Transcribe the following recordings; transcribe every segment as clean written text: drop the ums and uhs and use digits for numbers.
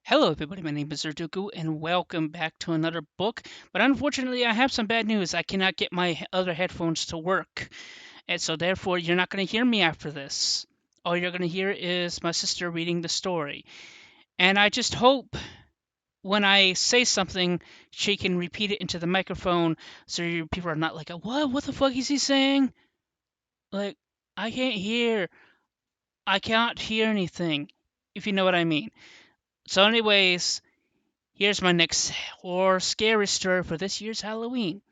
Hello, everybody. My name is Zerduku, and welcome back to another book. But unfortunately, I have some bad news. I cannot get my other headphones to work, and so therefore, you're not going to hear me after this. All you're going to hear is my sister reading the story. And I just hope when I say something, she can repeat it into the microphone so people are not like, "What? What the fuck is he saying?" Like, I can't hear. I can't hear anything, if you know what I mean. So, anyways, here's my next horror scary story for this year's Halloween.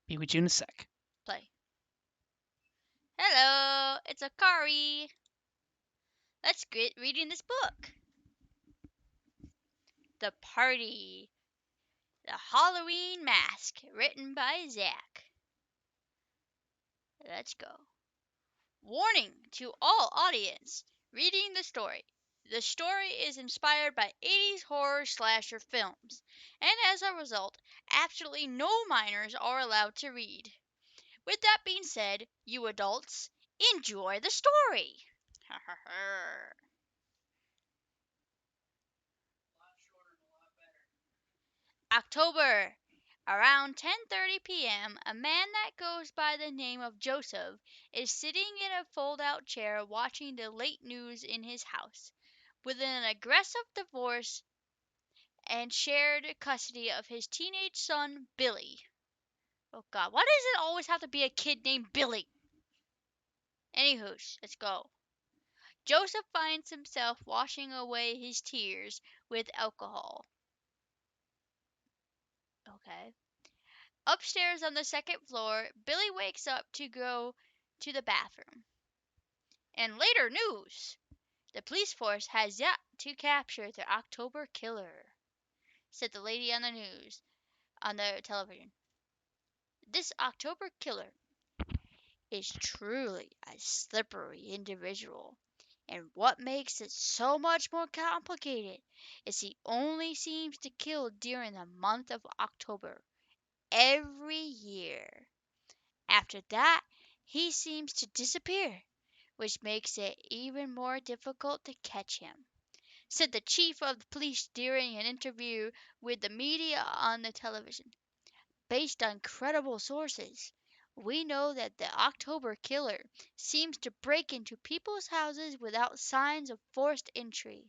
Be with you in a sec. Play. Hello, it's Akari. Let's get reading this book. The Party. The Halloween Mask, written by Zach. Let's go. Warning to all audience reading the story. The story is inspired by 80s horror slasher films, and as a result, absolutely no minors are allowed to read. With that being said, you adults, enjoy the story. October. Around 10:30 p.m., a man that goes by the name of Joseph is sitting in a fold-out chair watching the late news in his house. With an aggressive divorce and shared custody of his teenage son, Billy. Oh god, why does it always have to be a kid named Billy? Anywho's, let's go. Joseph finds himself washing away his tears with alcohol. Okay. Upstairs on the second floor, Billy wakes up to go to the bathroom. In later news, the police force has yet to capture the October killer, said the lady on the news on the television. This October killer is truly a slippery individual. And what makes it so much more complicated is he only seems to kill during the month of October every year. After that, he seems to disappear, which makes it even more difficult to catch him, said the chief of the police during an interview with the media on the television. Based on credible sources, we know that the October killer seems to break into people's houses without signs of forced entry.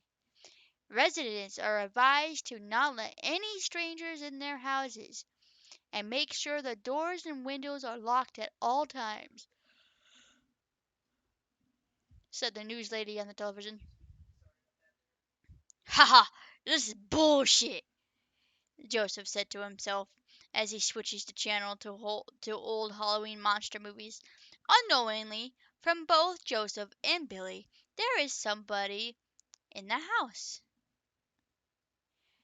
Residents are advised to not let any strangers in their houses and make sure the doors and windows are locked at all times, said the news lady on the television. "Haha, this is bullshit," Joseph said to himself as he switches the channel to old Halloween monster movies. Unknowingly, from both Joseph and Billy, there is somebody in the house.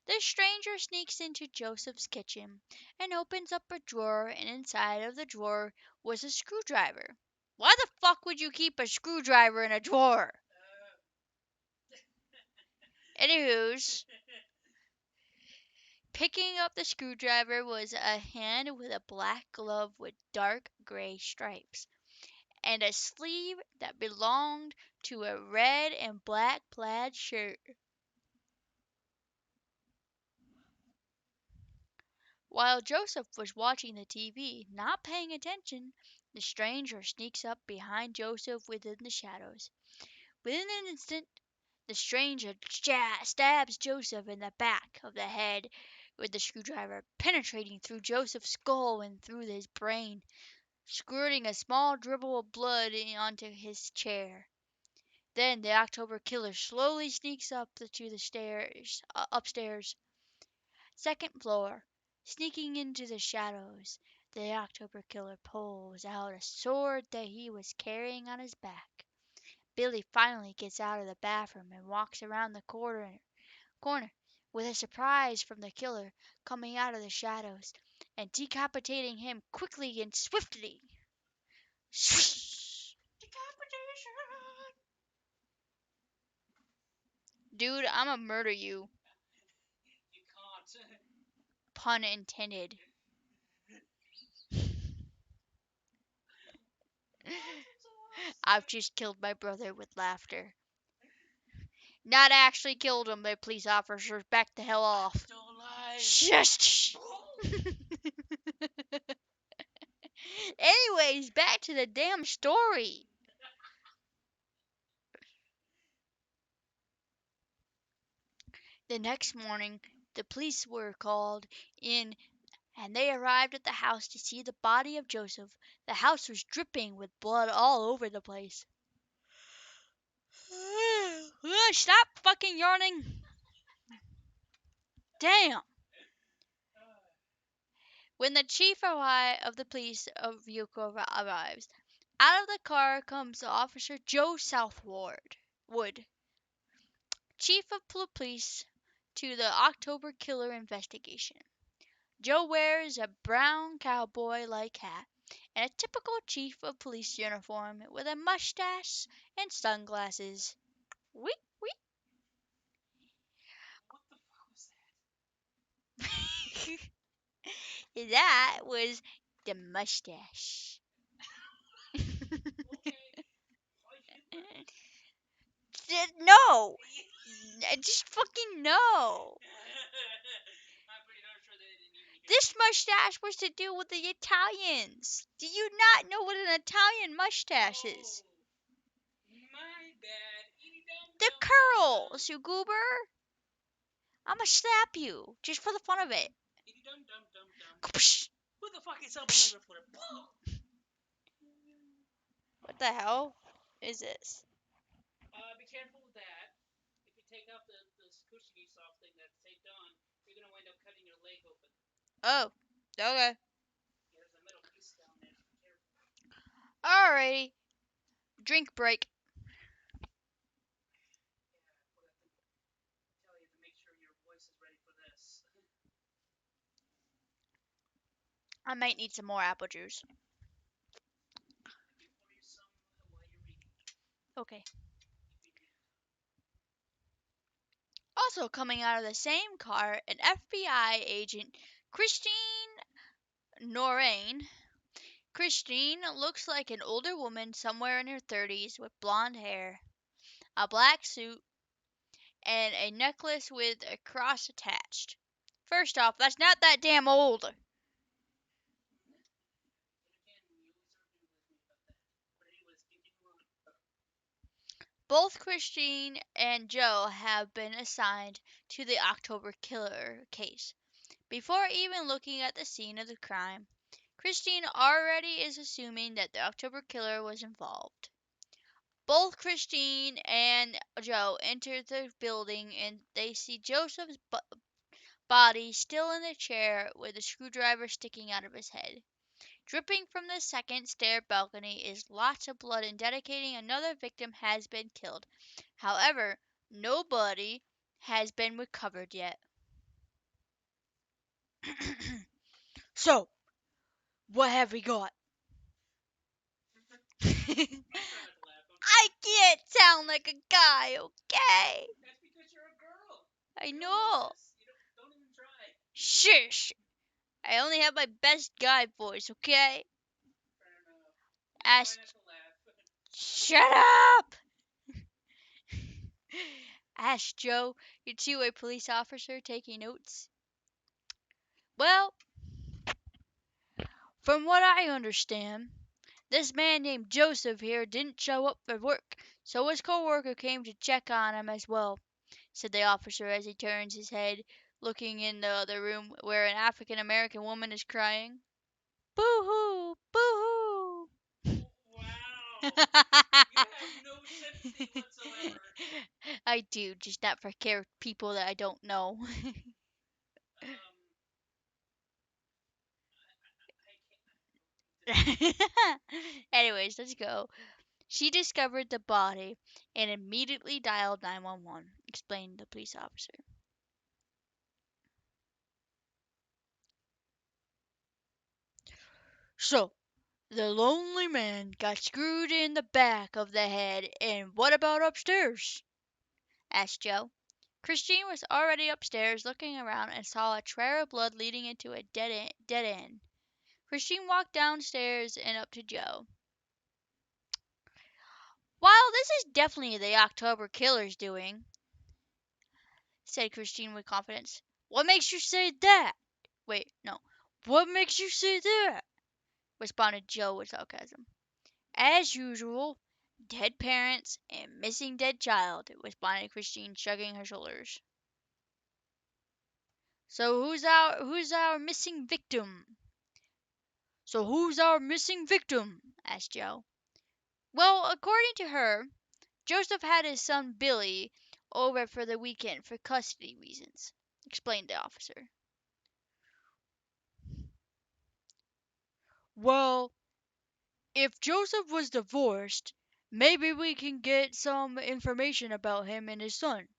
The stranger sneaks into Joseph's kitchen and opens up a drawer, and inside of the drawer was a screwdriver. Why the fuck would you keep a screwdriver in a drawer? Anywho's, picking up the screwdriver was a hand with a black glove with dark gray stripes, and a sleeve that belonged to a red and black plaid shirt. While Joseph was watching the TV, not paying attention, the stranger sneaks up behind Joseph within the shadows. Within an instant, the stranger stabs Joseph in the back of the head with the screwdriver, penetrating through Joseph's skull and through his brain, squirting a small dribble of blood onto his chair. Then the October killer slowly sneaks up to the stairs, upstairs, second floor. Sneaking into the shadows, the October killer pulls out a sword that he was carrying on his back. Billy finally gets out of the bathroom and walks around the corner with a surprise from the killer coming out of the shadows and decapitating him quickly and swiftly. Swish! Decapitation! Dude, I'ma murder you. You can't. Pun intended. I've just killed my brother with laughter. Not actually killed him, the police officers. Back the hell off. Still alive. Shush. Anyways, back to the damn story. The next morning, the police were called in and they arrived at the house to see the body of Joseph. The house was dripping with blood all over the place. Stop fucking yawning. Damn. When the chief of the police vehicle arrives, out of the car comes Officer Joe Southward, chief of police to the October killer investigation. Joe wears a brown cowboy-like hat and a typical chief of police uniform with a mustache and sunglasses. Wee wee. What the fuck was That was the mustache. that? No, just fucking no. I'm pretty darn sure they didn't even hear. This mustache was to do with the Italians. Do you not know what an Italian mustache is? My bad. The curls, you goober. I'ma slap you just for the fun of it. Who the fuck is Elvis Reporter? What the hell is this? Be careful with that. If you take off the cushiony soft thing that's taped on, you're gonna wind up cutting your leg open. Oh, okay. There's a metal piece down there. Be careful. Alrighty. Drink break. Tell you to make sure your voice is ready for this. I might need some more apple juice. Pour you some while you're reading. Okay. Also coming out of the same car, an FBI agent, Christine Noreen. Christine looks like an older woman somewhere in her 30s with blonde hair, a black suit, and a necklace with a cross attached. First off, that's not that damn old. Both Christine and Joe have been assigned to the October killer case. Before even looking at the scene of the crime, Christine already is assuming that the October killer was involved. Both Christine and Joe enter the building and they see Joseph's body still in the chair with a screwdriver sticking out of his head. Dripping from the second stair balcony is lots of blood indicating another victim has been killed. However, nobody has been recovered yet. So, what have we got? I can't sound like a guy, okay? That's because you're a girl. I know. Don't even try. Shush. I only have my best guy voice, okay? Fair enough. Ask. Try not to laugh. Shut up! Asked Joe, your two-way police officer taking notes. Well, from what I understand, this man named Joseph here didn't show up for work, so his coworker came to check on him as well, said the officer as he turns his head, looking in the other room where an African American woman is crying. Boo-hoo! Boo-hoo! Wow. You have no sympathy whatsoever. I do, just not for people that I don't know. Anyways, let's go. She discovered the body and immediately dialed 911, explained the police officer. So, the lonely man got screwed in the back of the head, and what about upstairs? Asked Joe. Christine was already upstairs looking around and saw a trail of blood leading into a dead end. Christine walked downstairs and up to Joe. While this is definitely the October killer's doing, said Christine with confidence. What makes you say that? Wait, no. What makes you say that? Responded Joe with sarcasm. As usual, dead parents and missing dead child, responded Christine, shrugging her shoulders. So who's our missing victim? So who's our missing victim? Asked Joe. Well, according to her, Joseph had his son Billy over for the weekend for custody reasons, explained the officer. Well, if Joseph was divorced, maybe we can get some information about him and his son.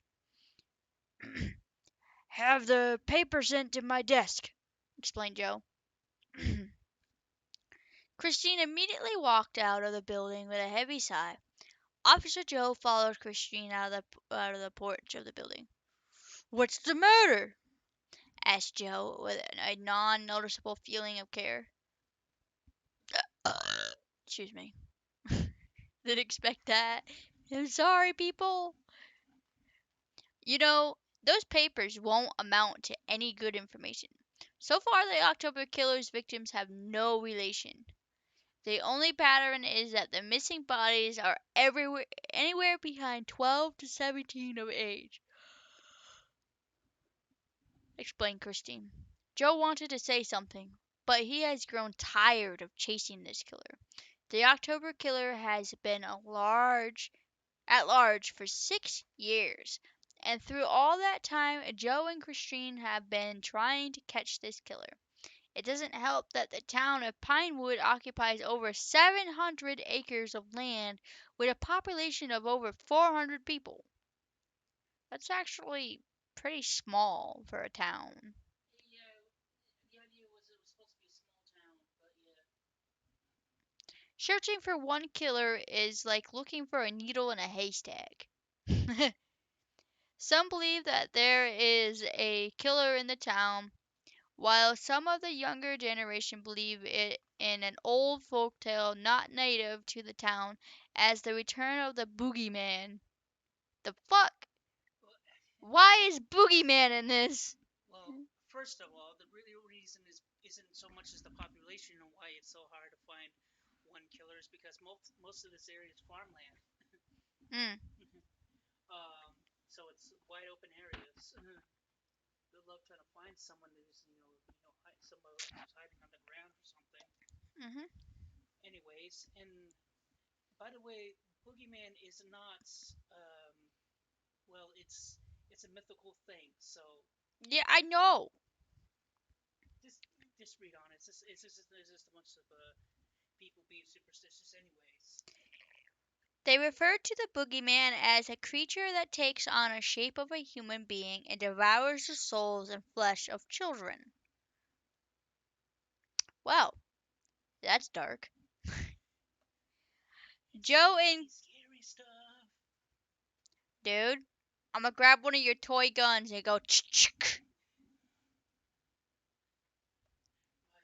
Have the paper sent to my desk, explained Joe. Christine immediately walked out of the building with a heavy sigh. Officer Joe followed Christine out of the porch of the building. What's the matter? Asked Joe with a non-noticeable feeling of care. Excuse me. Didn't expect that. I'm sorry, people. You know, those papers won't amount to any good information. So far, the October killer's victims have no relation. The only pattern is that the missing bodies are everywhere, anywhere behind 12 to 17 of age, explained Christine. Joe wanted to say something, but he has grown tired of chasing this killer. The October killer has been at large for 6 years, and through all that time, Joe and Christine have been trying to catch this killer. It doesn't help that the town of Pinewood occupies over 700 acres of land with a population of over 400 people. That's actually pretty small for a town. Searching for one killer is like looking for a needle in a haystack. Some believe that there is a killer in the town, while some of the younger generation believe it in an old folk tale not native to the town as the return of the boogeyman. The fuck? Why is boogeyman in this? Well, first of all, the real reason isn't so much as the population and why it's so hard to find one killer is because most of this area is farmland. Mm, um, so it's wide open areas. Good luck trying to find someone who's somebody who's hiding on the ground or something. hmm Anyways, and by the way, boogeyman is not. Um, well, it's a mythical thing. So Yeah, I know. just just read on it. It's just a bunch of people being superstitious, anyways. They refer to the boogeyman as a creature that takes on the shape of a human being and devours the souls and flesh of children. Well, that's dark. Joe and Scary stuff. dude, I'm gonna grab one of your toy guns and go ch. My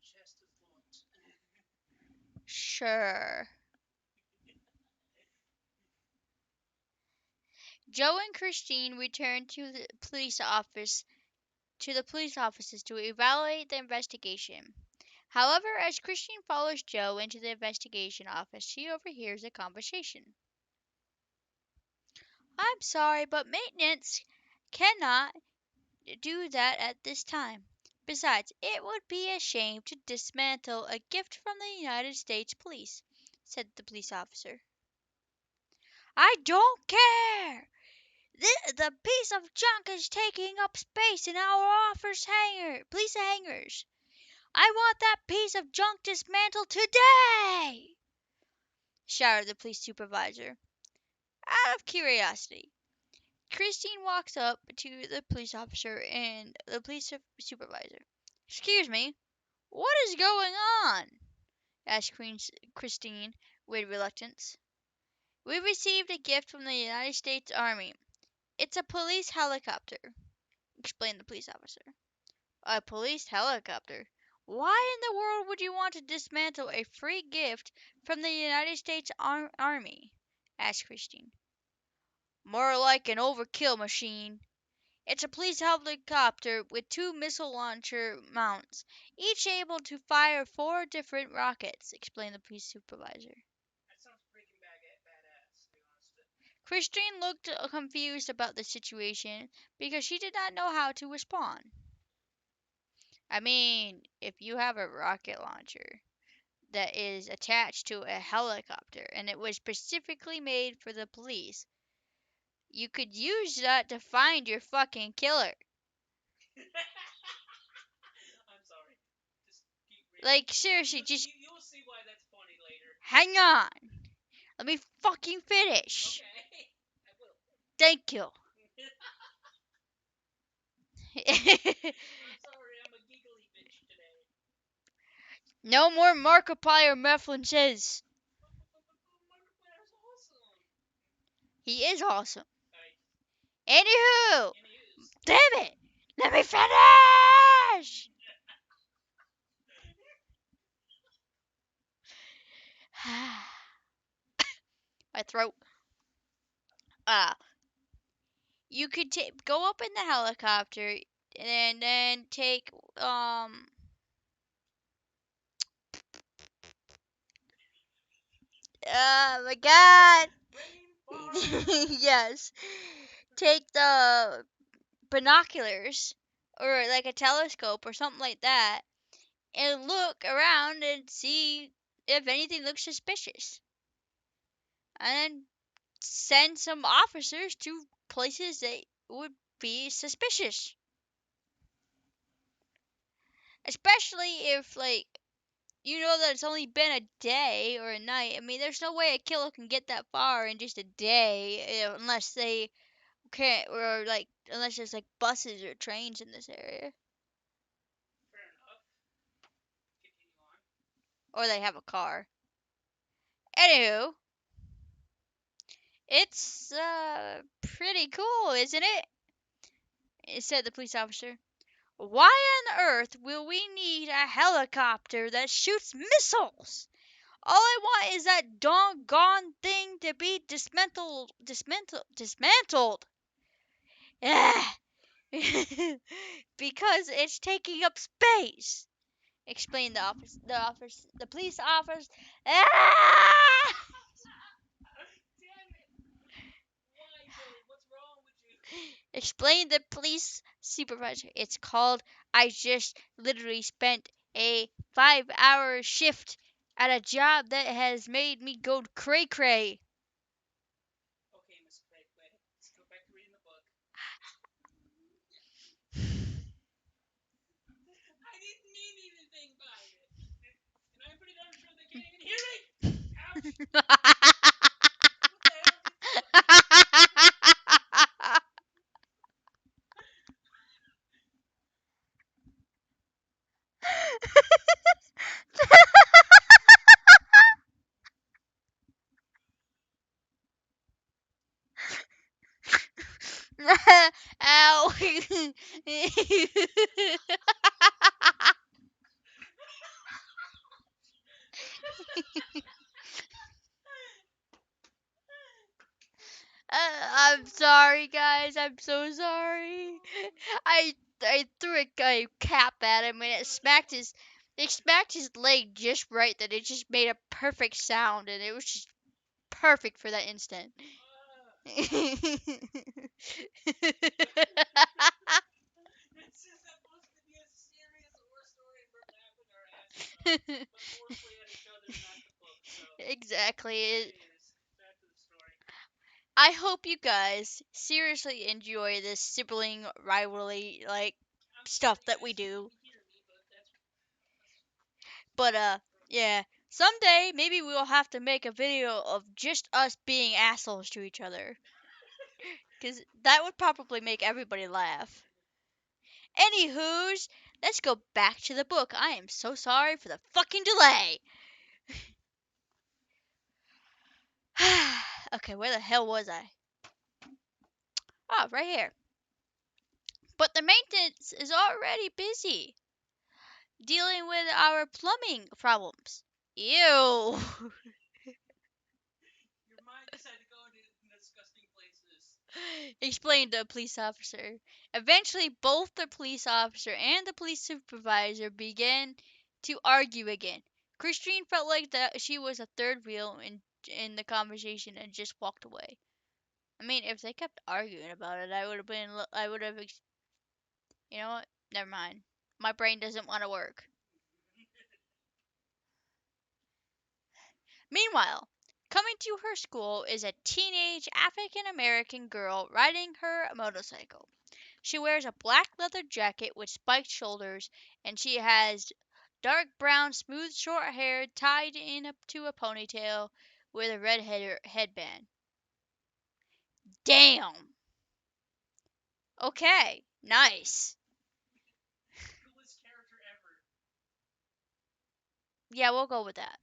chest is locked. Sure. Joe and Christine returned to the police offices to evaluate the investigation. However, as Christine follows Joe into the investigation office, she overhears a conversation. I'm sorry, but maintenance cannot do that at this time. Besides, it would be a shame to dismantle a gift from the United States Police, said the police officer. I don't care! The piece of junk is taking up space in our police hangars. I want that piece of junk dismantled today! Shouted the police supervisor. Out of curiosity, Christine walks up to the police officer and the police supervisor. Excuse me, what is going on? Asked Christine with reluctance. We received a gift from the United States Army. It's a police helicopter, explained the police officer. A police helicopter? Why in the world would you want to dismantle a free gift from the United States Army? Asked Christine. More like an overkill machine. It's a police helicopter with two missile launcher mounts, each able to fire four different rockets, explained the police supervisor. That sounds Breaking badass, to be honest. Christine looked confused about the situation because she did not know how to respond. I mean, if you have a rocket launcher that is attached to a helicopter and it was specifically made for the police, you could use that to find your fucking killer. I'm sorry. Just keep reading. Like, seriously, just You'll see why that's funny later. hang on. Let me fucking finish. Okay. I will. Thank you. I'm sorry, I'm a giggly bitch today. No more Markiplier, Mifflin says. Markiplier's awesome. He is awesome. Alright. Anywho, Anywho's. damn it. Let me finish. My throat. Uh, you could go up in the helicopter and then take oh my god. Yes. Take the binoculars or like a telescope or something like that and look around and see if anything looks suspicious. And send some officers to places that would be suspicious. Especially if, like, you know that it's only been a day or a night. I mean, there's no way a killer can get that far in just a day unless they can't, or like, unless there's like buses or trains in this area. Fair enough. Continue on. Or they have a car. Anywho, it's pretty cool, isn't it? Said the police officer. Why on earth will we need a helicopter that shoots missiles? All I want is that doggone thing to be dismantled. Because it's taking up space, explained the police officer. Ah! Damn it! Why, Billy? What's wrong with you? Explained the police supervisor. It's called I just literally spent a 5-hour shift at a job that has made me go cray cray. Okay, Miss Craig, let's go back to reading the book. I didn't mean anything by it. And I'm pretty darn sure they can't even hear me. Ouch! What the hell did you do? Ow. I'm sorry, guys. I'm so sorry. I threw a cap at him and it smacked his leg just right that it just made a perfect sound and it was just perfect for that instant. This is supposed to be a serious war story and we're laughing our asses off, but mostly at each other, not the book. So, Exactly. anyways, back to the story. I hope you guys seriously enjoy this sibling rivalry like I'm stuff sorry you that we guys can't do. even hear me, but that's But yeah, someday maybe we'll have to make a video of just us being assholes to each other. Cuz that would probably make everybody laugh. Anywho's, let's go back to the book. I am so sorry for the fucking delay. Okay, where the hell was I? Oh, right here. But the maintenance is already busy dealing with our plumbing problems. Ew. your mind decided to go into disgusting places. explained the police officer. Eventually, both the police officer and the police supervisor began to argue again. Christine felt like that she was a third wheel in the conversation and just walked away. I mean, if they kept arguing about it, I would have, you know what? Never mind. My brain doesn't want to work. Meanwhile, coming to her school is a teenage African American girl riding her motorcycle. She wears a black leather jacket with spiked shoulders, and she has dark brown, smooth, short hair tied in up to a ponytail with a red headband. Damn! Okay, nice. Yeah, we'll go with that.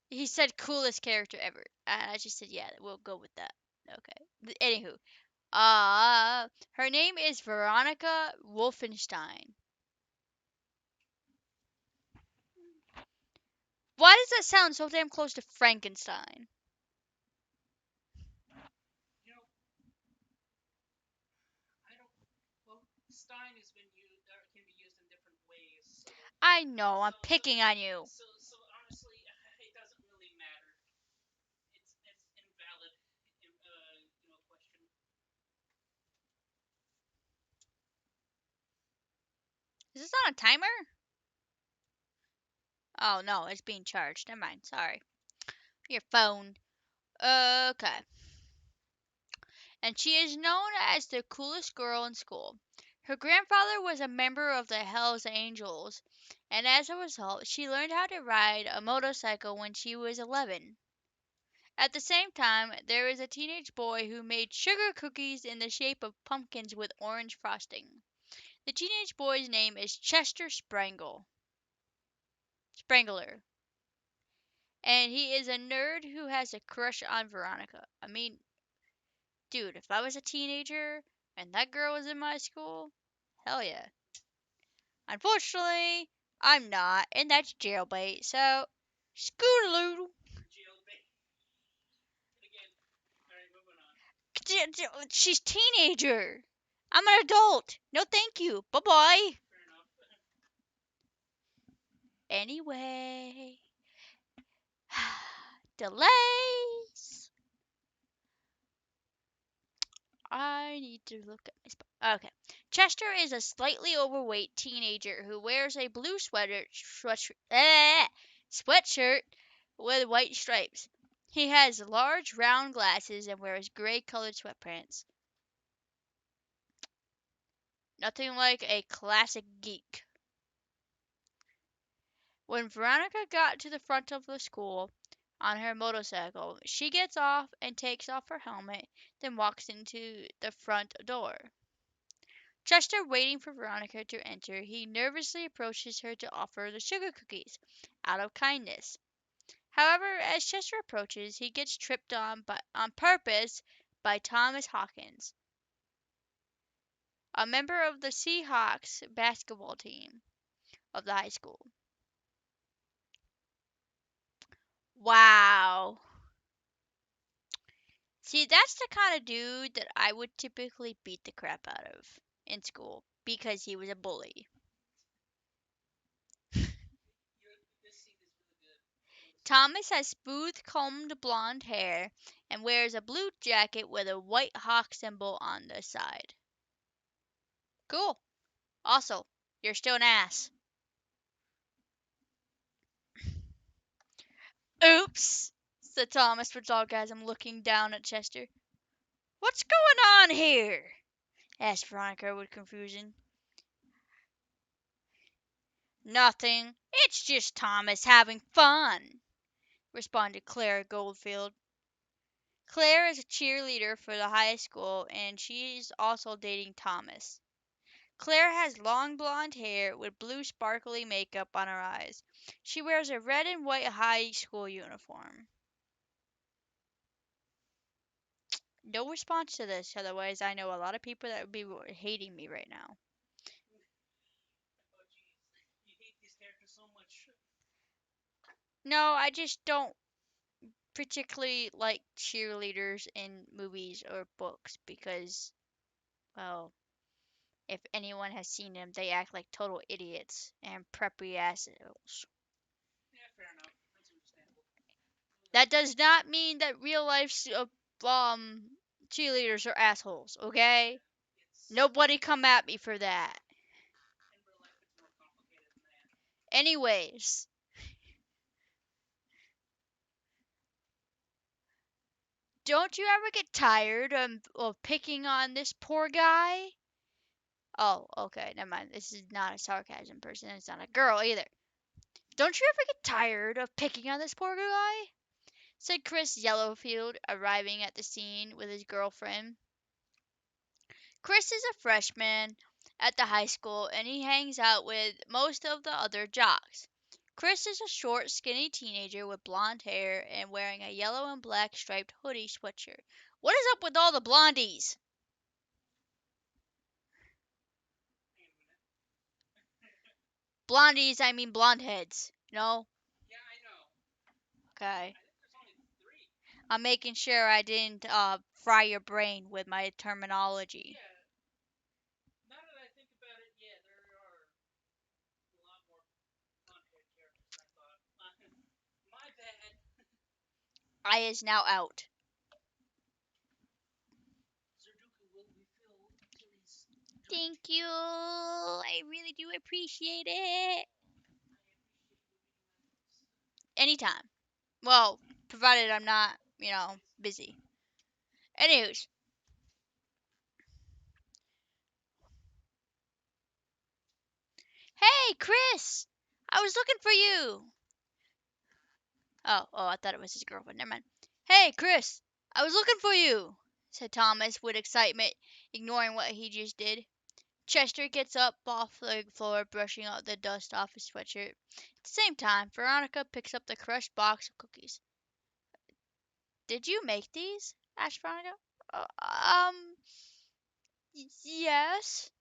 He said coolest character ever. And I just said, yeah, we'll go with that. Okay. Anywho, her name is Veronica Wolfenstein. Why does that sound so damn close to Frankenstein? You know, I don't. Well, Stein has been used, can be used in different ways. So, I know, I'm picking on you. so honestly, it doesn't really matter. It's invalid. Question. Is this on a timer? Oh no, it's being charged. Never mind. Sorry. Your phone. Okay. And she is known as the coolest girl in school. Her grandfather was a member of the Hells Angels, and as a result, she learned how to ride a motorcycle when she was 11. At the same time, there is a teenage boy who made sugar cookies in the shape of pumpkins with orange frosting. The teenage boy's name is Chester Sprangler, and he is a nerd who has a crush on Veronica. I mean, dude, if I was a teenager and that girl was in my school, hell yeah. Unfortunately, I'm not, and that's jailbait, so scootaloo. Jailbait. Again. Alright, moving on. She's teenager. I'm an adult. No, thank you. Bye bye. Fair enough. Anyway, delays. I need to look at my spot. Okay. Chester is a slightly overweight teenager who wears a blue sweatshirt with white stripes. He has large round glasses and wears gray colored sweatpants. Nothing like a classic geek. When Veronica got to the front of the school on her motorcycle, she gets off and takes off her helmet, then walks into the front door. Chester waiting for Veronica to enter, he nervously approaches her to offer the sugar cookies, out of kindness. However, as Chester approaches, he gets tripped on purpose by Thomas Hawkins, a member of the Seahawks basketball team of the high school. Wow. See, that's the kind of dude that I would typically beat the crap out of in school because he was a bully. This scene is really good. Thomas has smooth combed blonde hair and wears a blue jacket with a white hawk symbol on the side. Cool. Also, you're still an ass. Oops, said Thomas with sarcasm, looking down at Chester. What's going on here? Asked Veronica with confusion. Nothing. It's just Thomas having fun, responded Clara Goldfield. Claire is a cheerleader for the high school and she's also dating Thomas. Claire has long blonde hair with blue sparkly makeup on her eyes. She wears a red and white high school uniform. No response to this, otherwise I know a lot of people that would be hating me right now. Oh, jeez. You hate these characters so much. No, I just don't particularly like cheerleaders in movies or books because, well, if anyone has seen them, they act like total idiots and preppy assholes. Yeah, fair enough. That's understandable. That does not mean that real life cheerleaders are assholes, okay? It's Nobody come at me for that. in real life, it's more complicated than that. Anyways, don't you ever get tired of picking on this poor guy? Oh, okay, never mind. This is not a sarcasm person. It's not a girl either. Don't you ever get tired of picking on this poor guy? Said Chris Yellowfield, arriving at the scene with his girlfriend. Chris is a freshman at the high school and he hangs out with most of the other jocks. Chris is a short, skinny teenager with blonde hair and wearing a yellow and black striped hoodie sweatshirt. What is up with all the blondies? Blondies, I mean blonde heads. No? Yeah, I know. Okay. I think there's only 3. I'm making sure I didn't fry your brain with my terminology. Yeah. Now that I think about it, yeah, there are a lot more blonde-haired characters than I thought. My bad. I is now out. Zerduka will refill Tilly's drink. Thank you. I really do appreciate it. Anytime. Well, provided I'm not, busy. Anyways. Hey, Chris! I was looking for you. Oh, I thought it was his girlfriend. Never mind. Hey, Chris! I was looking for you, said Thomas with excitement, ignoring what he just did. Chester gets up off the floor, brushing out the dust off his sweatshirt. At the same time, Veronica picks up the crushed box of cookies. Did you make these? Asked Veronica. Yes,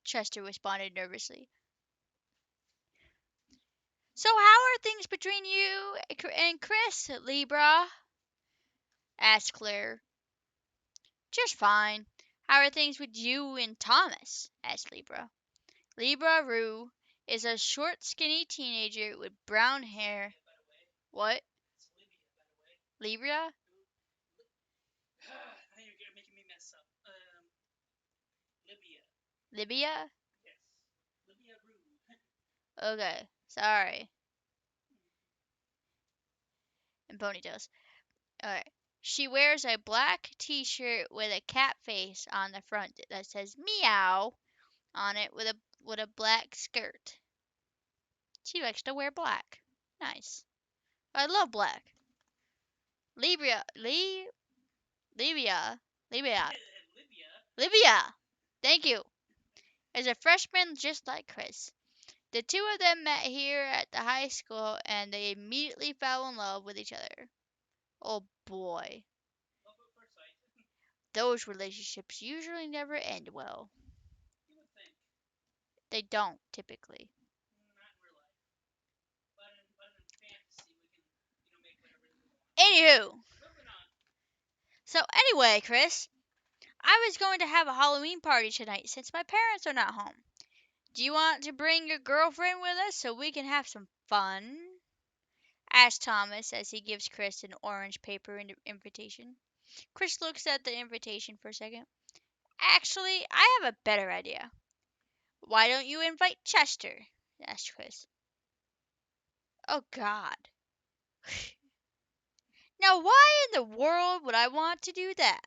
Chester responded nervously. So how are things between you and Chris, Libra? Asked Claire. Just fine. How are things with you and Thomas? Asked Libra. Libra Rue is a short, skinny teenager with brown hair. What? Libra? Now you're making me mess up. Libya. Libya? Yes. Libya Rue. Okay, sorry. And ponytails. Alright. She wears a black t-shirt with a cat face on the front that says meow on it with a black skirt. She likes to wear black. Nice. I love black. Libya, Libya, Libya, Libya. Libya. Thank you. Is a freshman just like Chris. The two of them met here at the high school and they immediately fell in love with each other. Oh boy. Love at first sight. Those relationships usually never end well. You would think. They don't, typically. Not in real life. But in fantasy, we can, make whatever we want. Anywho. Moving on. So anyway, Chris, I was going to have a Halloween party tonight since my parents are not home. Do you want to bring your girlfriend with us so we can have some fun? Asked Thomas as he gives Chris an orange paper invitation. Chris looks at the invitation for a second. Actually, I have a better idea. Why don't you invite Chester? Asked Chris. Oh, God. Now, why in the world would I want to do that?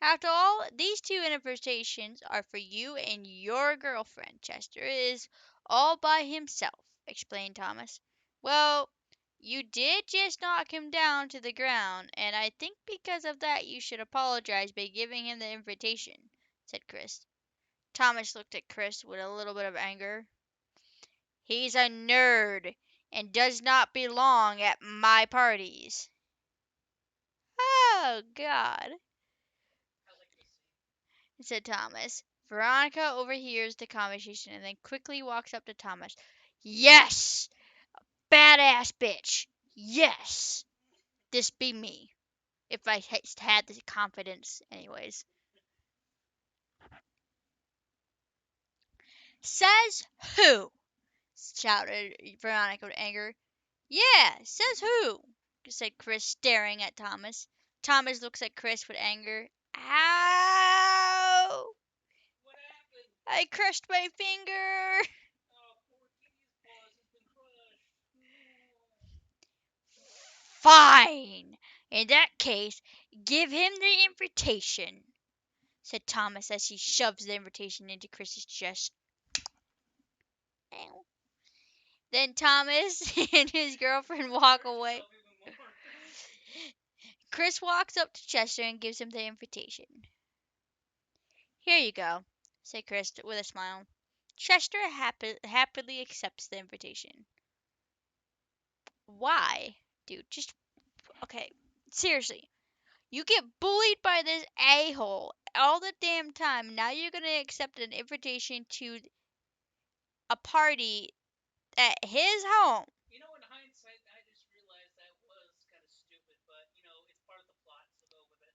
After all, these two invitations are for you and your girlfriend. Chester is all by himself, explained Thomas. Well, you did just knock him down to the ground, and I think because of that you should apologize by giving him the invitation, said Chris. Thomas looked at Chris with a little bit of anger. He's a nerd and does not belong at my parties. Oh, God, said Thomas. Veronica overhears the conversation and then quickly walks up to Thomas. Yes! Badass bitch! Yes! This be me. If I had the confidence, anyways. Says who? Shouted Veronica with anger. Yeah, says who? Said Chris, staring at Thomas. Thomas looks at Chris with anger. Ow! I crushed my finger! Fine! In that case, give him the invitation, said Thomas as he shoves the invitation into Chris's chest. Then Thomas and his girlfriend walk away. Chris walks up to Chester and gives him the invitation. Here you go, said Chris with a smile. Chester happily accepts the invitation. Why? Dude, just. Okay, seriously. You get bullied by this a-hole all the damn time. Now you're gonna accept an invitation to a party at his home. In hindsight, I just realized that was kind of stupid, but it's part of the plot, so go with it.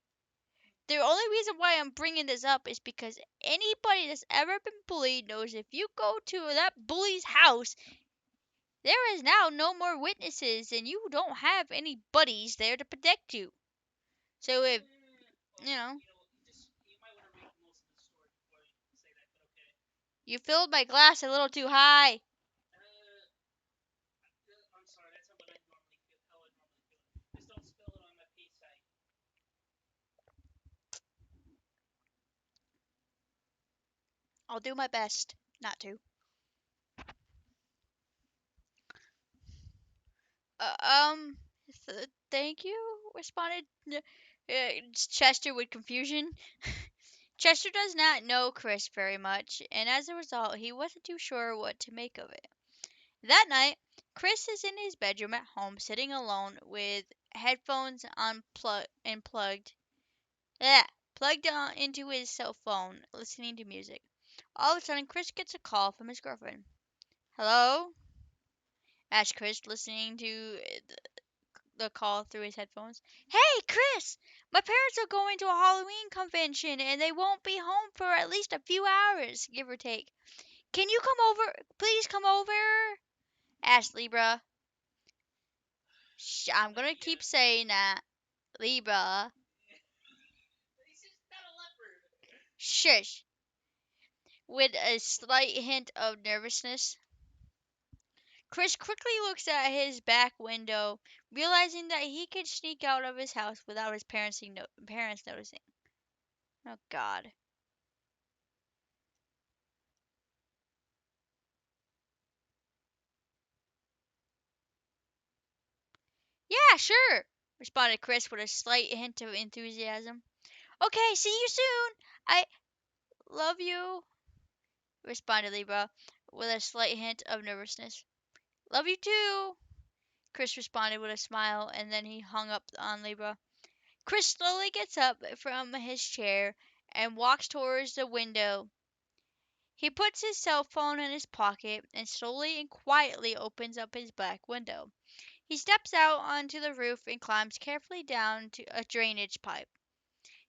The only reason why I'm bringing this up is because anybody that's ever been bullied knows if you go to that bully's house, there is now no more witnesses, and you don't have any buddies there to protect you. So if you know, you filled my glass a little too high. I'll do my best not to. Uh, um, thank you, responded Chester with confusion. Chester does not know Chris very much, and as a result, he wasn't too sure what to make of it. That night, Chris is in his bedroom at home, sitting alone with headphones yeah, plugged on into his cell phone, listening to music. All of a sudden, Chris gets a call from his girlfriend. Hello? Asked Chris, listening to the call through his headphones. Hey, Chris! My parents are going to a Halloween convention and they won't be home for at least a few hours, give or take. Can you come over? Please come over? Asked Libra. I'm gonna keep saying that. Libra. Shush. With a slight hint of nervousness. Chris quickly looks at his back window, realizing that he could sneak out of his house without his parents noticing. Oh, God. Yeah, sure, responded Chris with a slight hint of enthusiasm. Okay, see you soon. I love you, responded Libra with a slight hint of nervousness. Love you too, Chris responded with a smile, and then he hung up on Libra. Chris slowly gets up from his chair and walks towards the window. He puts his cell phone in his pocket and slowly and quietly opens up his back window. He steps out onto the roof and climbs carefully down to a drainage pipe.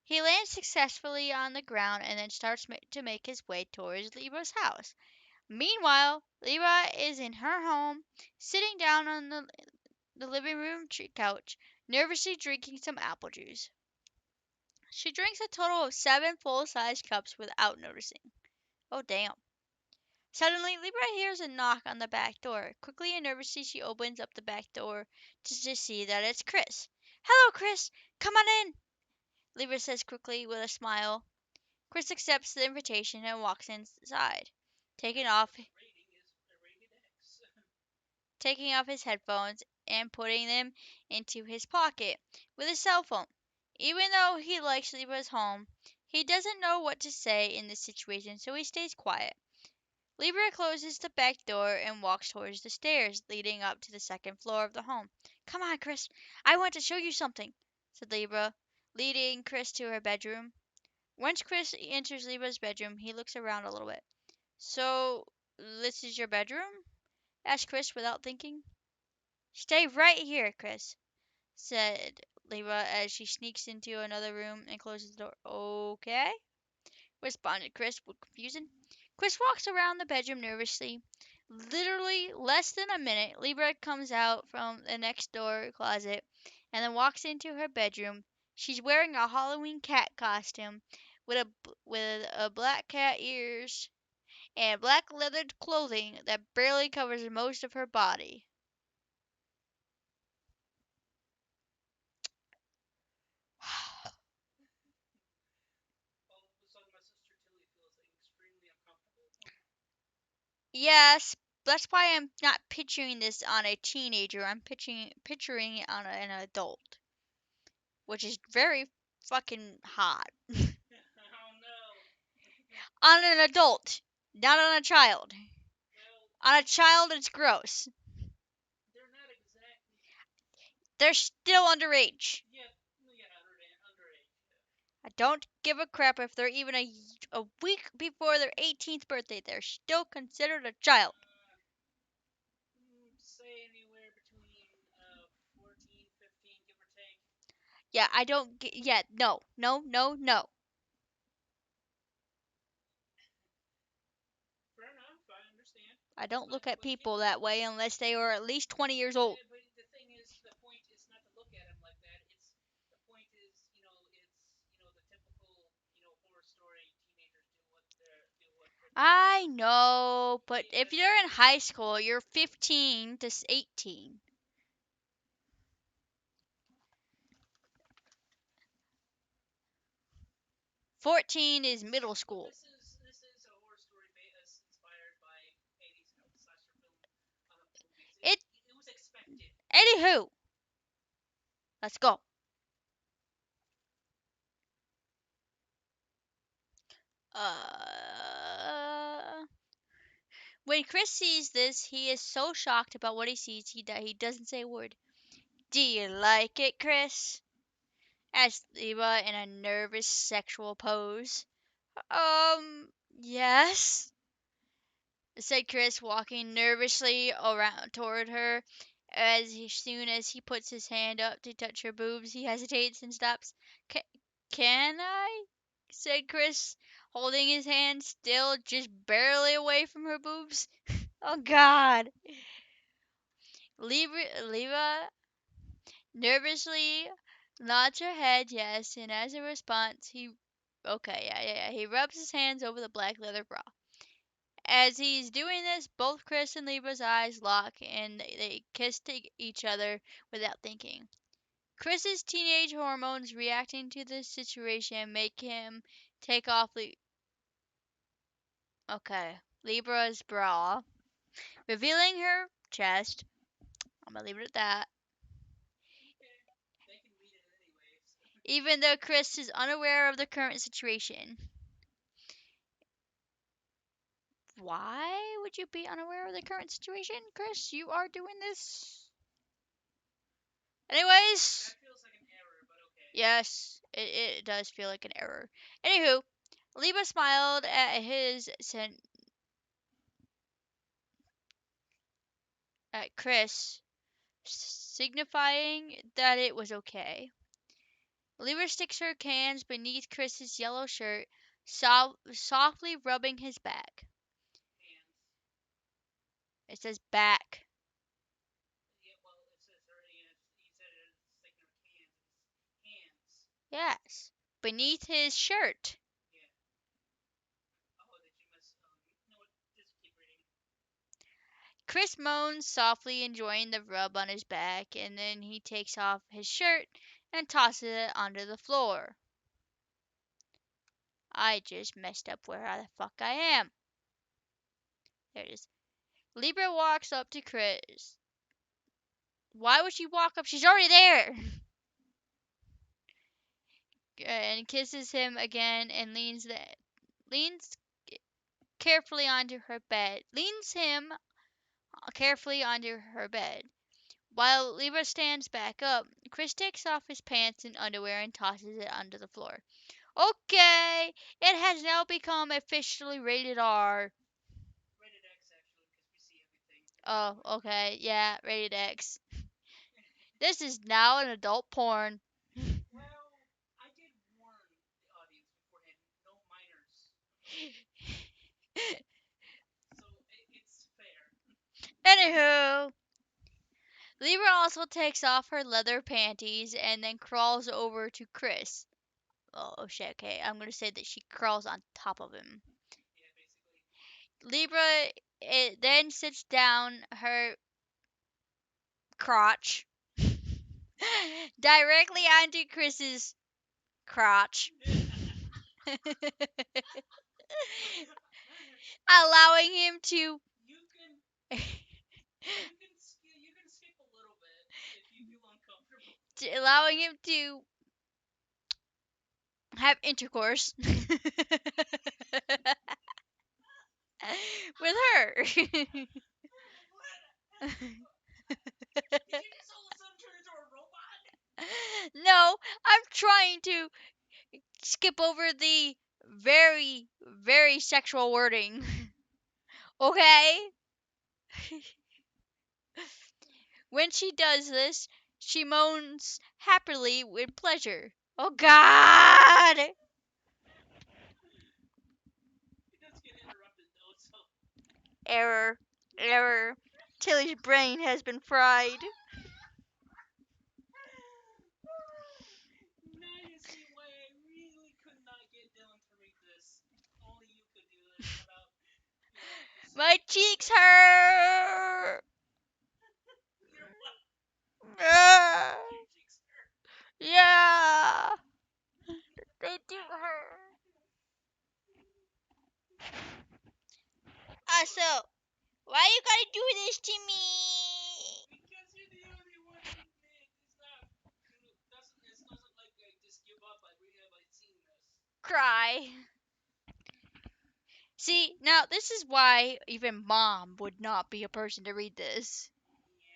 He lands successfully on the ground and then starts to make his way towards Libra's house. Meanwhile, Libra is in her home, sitting down on the living room couch, nervously drinking some apple juice. She drinks a total of 7 full-sized cups without noticing. Oh, damn. Suddenly, Libra hears a knock on the back door. Quickly and nervously, she opens up the back door to see that it's Chris. Hello, Chris. Come on in, Libra says quickly with a smile. Chris accepts the invitation and walks inside, taking off taking off his headphones and putting them into his pocket with his cell phone. Even though he likes Libra's home, he doesn't know what to say in this situation, so he stays quiet. Libra closes the back door and walks towards the stairs leading up to the second floor of the home. Come on, Chris. I want to show you something, said Libra, leading Chris to her bedroom. Once Chris enters Libra's bedroom, he looks around a little bit. So, this is your bedroom? Asked Chris without thinking. Stay right here, Chris, said Libra as she sneaks into another room and closes the door. Okay, responded Chris with confusion. Chris walks around the bedroom nervously. Literally less than a minute, Libra comes out from the next door closet and then walks into her bedroom. She's wearing a Halloween cat costume with a black cat ears and black leathered clothing that barely covers most of her body. Yes, that's why I'm not picturing this on a teenager. I'm picturing it on an adult, which is very fucking hot. On an adult, not on a child. On a child, it's gross. They're still underage. I don't give a crap if they're even a week before their 18th birthday. They're still considered a child. Yeah, I don't get. Yeah, no, no, no, no. I don't look at people that way unless they are at least 20 years old. I know, but if you're in high school, you're 15 to 18. 14 is middle school. It. Anywho, let's go. Uh, when Chris sees this, he is so shocked about what he sees that he doesn't say a word. Do you like it, Chris? Asked Eva in a nervous sexual pose. Yes, said Chris, walking nervously around toward her. Soon as he puts his hand up to touch her boobs, he hesitates and stops. Can I? Said Chris, holding his hand still just barely away from her boobs. Oh, God. Leva nervously nods her head yes, and as a response, Okay, yeah. He rubs his hands over the black leather bra. As he's doing this, both Chris and Libra's eyes lock and they kiss each other without thinking. Chris's teenage hormones reacting to this situation make him take off Libra's bra, revealing her chest. I'm gonna leave it at that. Even though Chris is unaware of the current situation. Why would you be unaware of the current situation, Chris? You are doing this. Anyways, yes, it does feel like an error. Anywho, Liba smiled at Chris, signifying that it was okay. Liba sticks her hands beneath Chris's yellow shirt, softly rubbing his back. It says back. Yes, beneath his shirt. Chris moans softly, enjoying the rub on his back, and then he takes off his shirt and tosses it onto the floor. I just messed up where the fuck I am. There it is. Libra walks up to Chris. Why would she walk up? She's already there. And kisses him again and leans carefully onto her bed. Leans him carefully onto her bed. While Libra stands back up, Chris takes off his pants and underwear and tosses it onto the floor. Okay, it has now become officially rated R. Oh, okay, yeah, rated X. This is now an adult porn. Well, I did warn the audience beforehand, no minors. So it's fair. Anywho, Libra also takes off her leather panties and then crawls over to Chris. Oh shit, okay. I'm gonna say that she crawls on top of him. Yeah, basically. Libra then sits down her crotch directly onto Chris's crotch, allowing him to You can you can skip a little bit if you feel uncomfortable. allowing him to have intercourse with her. Did you just all of a sudden turn into a robot? No, I'm trying to skip over the very, very sexual wording. Okay? When she does this, she moans happily with pleasure. Oh God! He does get interrupted though, so Error. Error. Tilly's brain has been fried. now you see why I really could not get Dylan to read this. Only you could do this without, the My cheeks hurt! Your what? Ah, Your cheeks hurt. yeah! They do hurt. Also, why you gotta do this to me? Because you're the only one who it's not doesn't like I just give up. I really have seen this. Cry. See, now this is why even mom would not be a person to read this. Yeah,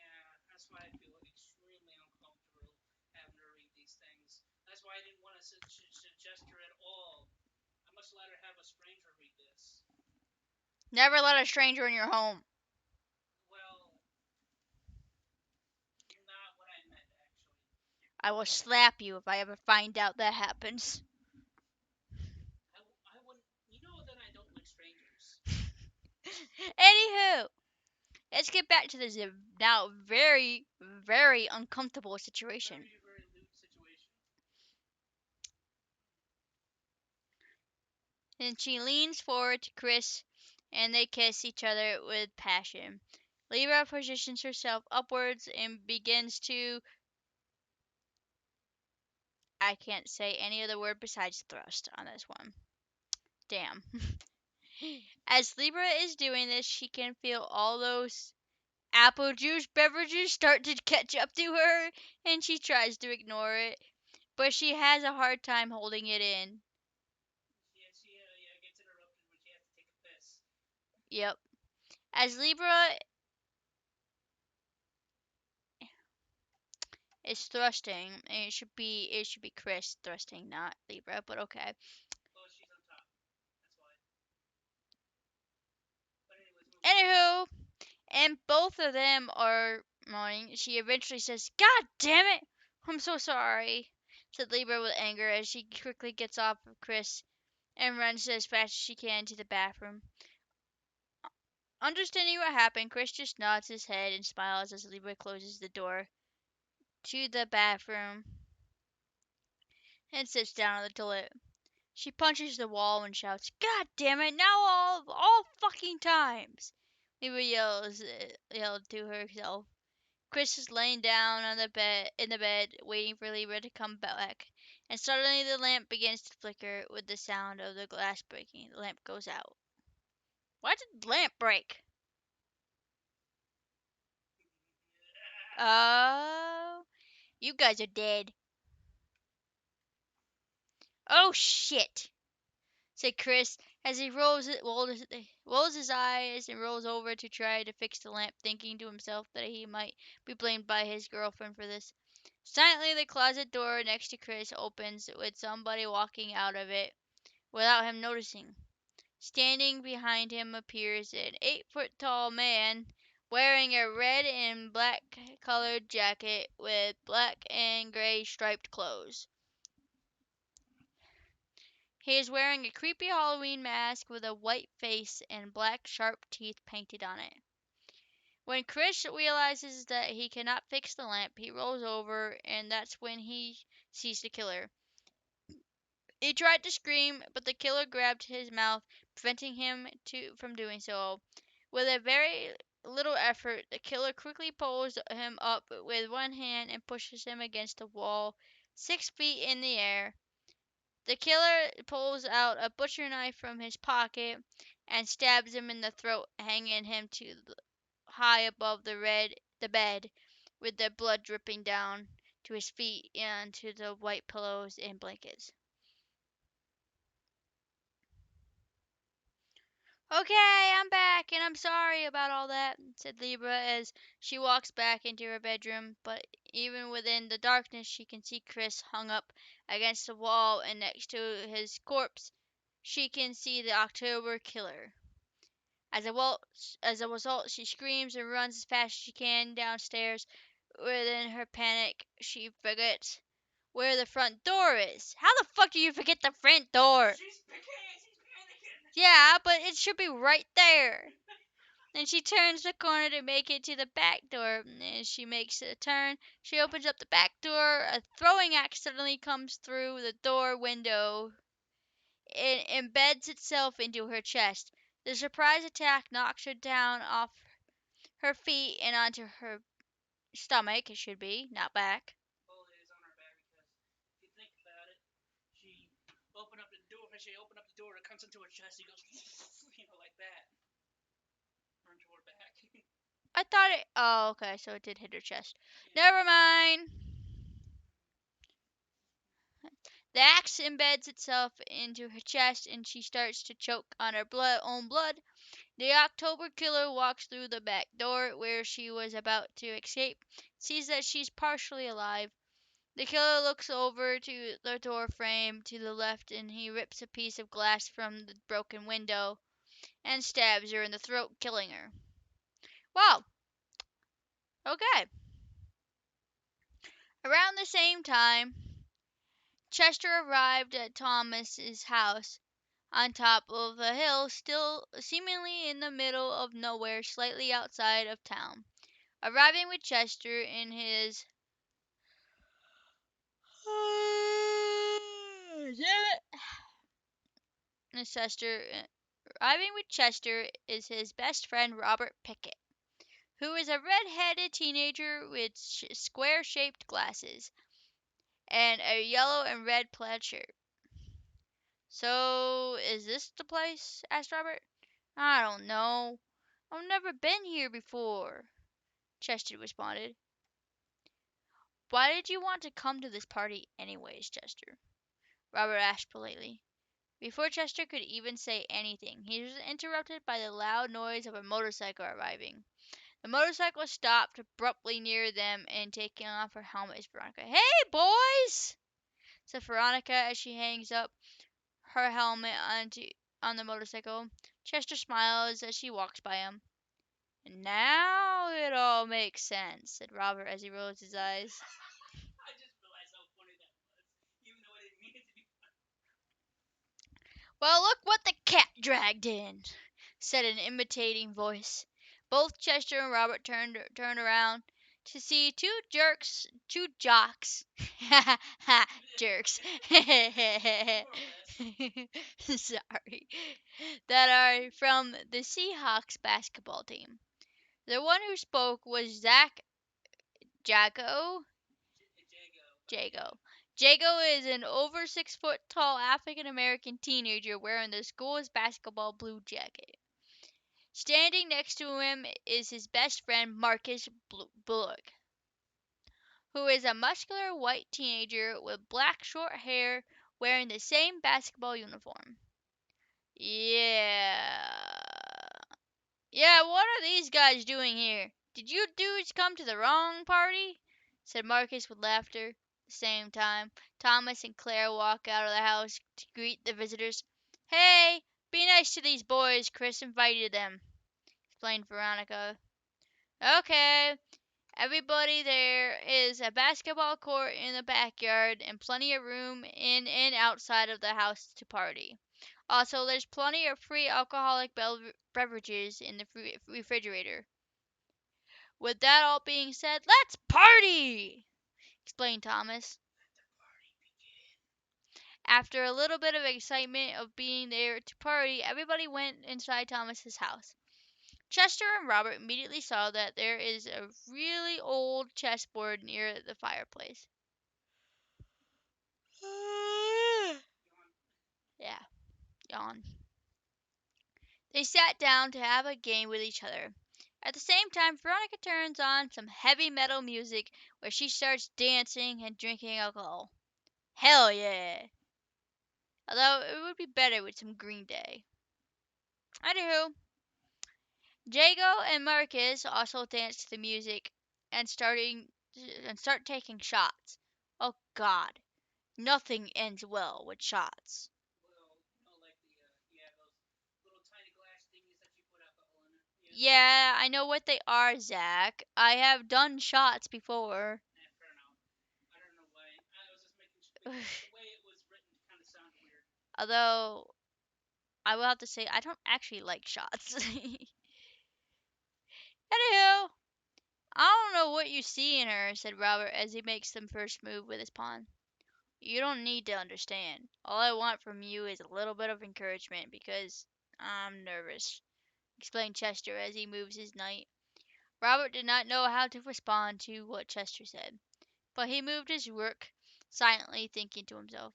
that's why I feel extremely uncomfortable having to read these things. That's why I didn't want to suggest her at all. I much rather have a stranger read this. Never let a stranger in your home. Well, not what I meant actually. I will slap you if I ever find out that happens. I wouldn't. You know that I don't like strangers. Anywho, let's get back to this now very, very uncomfortable situation. Very, very lewd situation. And she leans forward to Chris and they kiss each other with passion. Libra positions herself upwards and begins to. I can't say any other word besides thrust on this one. Damn. As Libra is doing this, she can feel all those apple juice beverages start to catch up to her, and she tries to ignore it, but she has a hard time holding it in. Yeah, she gets interrupted when she has to take a piss. Yep. As Libra is thrusting, and it should be Chris thrusting, not Libra, but okay. Well, she's on top. That's why. But anyways, move on. Anywho, and both of them are moaning. She eventually says, "God damn it! I'm so sorry," said Libra with anger as she quickly gets off of Chris and runs as fast as she can to the bathroom. Understanding what happened, Chris just nods his head and smiles as Libra closes the door to the bathroom and sits down on the toilet. She punches the wall and shouts, "God damn it! Now all fucking times!" Libra yelled to herself. Chris is laying down on the bed in the bed, waiting for Libra to come back. And suddenly the lamp begins to flicker with the sound of the glass breaking. The lamp goes out. Why did the lamp break? Oh, you guys are dead. Oh shit, said Chris as he rolls his eyes and rolls over to try to fix the lamp, thinking to himself that he might be blamed by his girlfriend for this. Silently, the closet door next to Chris opens with somebody walking out of it without him noticing. Standing behind him appears an 8-foot tall man wearing a red and black colored jacket with black and gray striped clothes. He is wearing a creepy Halloween mask with a white face and black sharp teeth painted on it. When Chris realizes that he cannot fix the lamp, he rolls over, and that's when he sees the killer. He tried to scream, but the killer grabbed his mouth, preventing him from doing so. With a very little effort, the killer quickly pulls him up with one hand and pushes him against the wall, 6 feet in the air. The killer pulls out a butcher knife from his pocket and stabs him in the throat, hanging him high above the bed, with the blood dripping down to his feet and to the white pillows and blankets. "Okay, I'm back, and I'm sorry about all that," said Libra as she walks back into her bedroom, but even within the darkness she can see Chris hung up against the wall, and next to his corpse she can see the October killer. As a result, she screams and runs as fast as she can downstairs. Within her panic, she forgets where the front door is. How the fuck do you forget the front door? She's panicking. Yeah, but it should be right there. Then she turns the corner to make it to the back door. As she makes a turn, she opens up the back door. A throwing axe suddenly comes through the door window. It embeds itself into her chest. The surprise attack knocks her down off her feet and onto her stomach, it should be, not back. Well, it is on her back because if you think about it, she opened up the door. She opened up the door. It comes into her chest. He goes, like that, onto her back. I thought it. Oh, okay, so it did hit her chest. Yeah. Never mind. The axe embeds itself into her chest and she starts to choke on her own blood. The October killer walks through the back door where she was about to escape, sees that she's partially alive. The killer looks over to the door frame to the left and he rips a piece of glass from the broken window and stabs her in the throat, killing her. Wow. Okay. Around the same time, Chester arrived at Thomas's house on top of a hill, still seemingly in the middle of nowhere, slightly outside of town. Arriving with Chester in his Chester arriving with Chester is his best friend Robert Pickett, who is a red-headed teenager with square-shaped glasses and a yellow and red plaid shirt. "So, is this the place?" asked Robert. "I don't know. I've never been here before," Chester responded. "Why did you want to come to this party anyways, Chester?" Robert asked politely. Before Chester could even say anything, he was interrupted by the loud noise of a motorcycle arriving. The motorcycle stopped abruptly near them, and taking off her helmet is Veronica. "Hey, boys!" said Veronica as she hangs up her helmet on the motorcycle. Chester smiles as she walks by him. "Now it all makes sense," said Robert as he rolls his eyes. I just realized how funny that was, even though I didn't mean it to be. "Well, look what the cat dragged in," said an imitating voice. Both Chester and Robert turned around to see two jocks, jerks, sorry, that are from the Seahawks basketball team. The one who spoke was Zach Jago. Jago. Jago is an over 6 foot tall African American teenager wearing the school's basketball blue jacket. Standing next to him is his best friend Marcus Bullock, who is a muscular white teenager with black short hair wearing the same basketball uniform. Yeah. Yeah, what are these guys doing here? Did you dudes come to the wrong party?" said Marcus with laughter. At the same time, Thomas and Claire walk out of the house to greet the visitors. "Hey, be nice to these boys. Chris invited them," explained Veronica. Okay, everybody, there is a basketball court in the backyard and plenty of room in and outside of the house to party. Also, there's plenty of free alcoholic beverages in the refrigerator. With that all being said, let's party! Explained Thomas. After a little bit of excitement of being there to party, everybody went inside Thomas's house. Chester and Robert immediately saw that there is a really old chessboard near the fireplace. Yeah, yawn. They sat down to have a game with each other. At the same time, Veronica turns on some heavy metal music where she starts dancing and drinking alcohol. Hell yeah! Although it would be better with some Green Day. Anywho, Jago and Marcus also dance to the music and start taking shots. Oh God, nothing ends well with shots. Yeah, I know what they are, Zach. I have done shots before. Although I will have to say I don't actually like shots. Anywho, I don't know what you see in her, said Robert as he makes the first move with his pawn. You don't need to understand. All I want from you is a little bit of encouragement because I'm nervous, explained Chester as he moves his knight. Robert did not know how to respond to what Chester said, but he moved his rook, silently thinking to himself.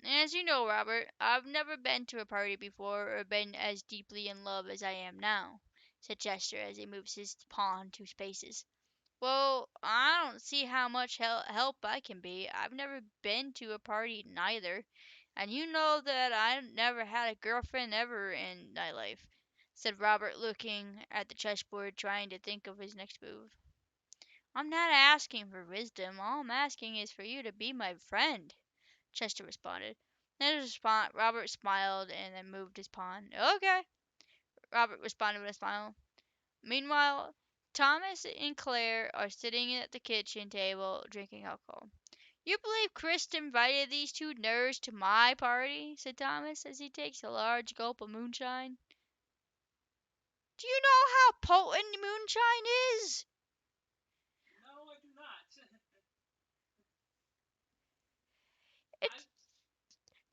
As you know, Robert, I've never been to a party before or been as deeply in love as I am now, said Chester as he moves his pawn 2 spaces. Well, I don't see how much help I can be. I've never been to a party neither. And you know that I never had a girlfriend ever in my life, said Robert, looking at the chessboard, trying to think of his next move. I'm not asking for wisdom. All I'm asking is for you to be my friend, Chester responded. In response, Robert smiled and then moved his pawn. Okay, Robert responded with a smile. Meanwhile, Thomas and Claire are sitting at the kitchen table drinking alcohol. You believe Chris invited these 2 nerds to my party? Said Thomas as he takes a large gulp of moonshine. Do you know how potent moonshine is? It's,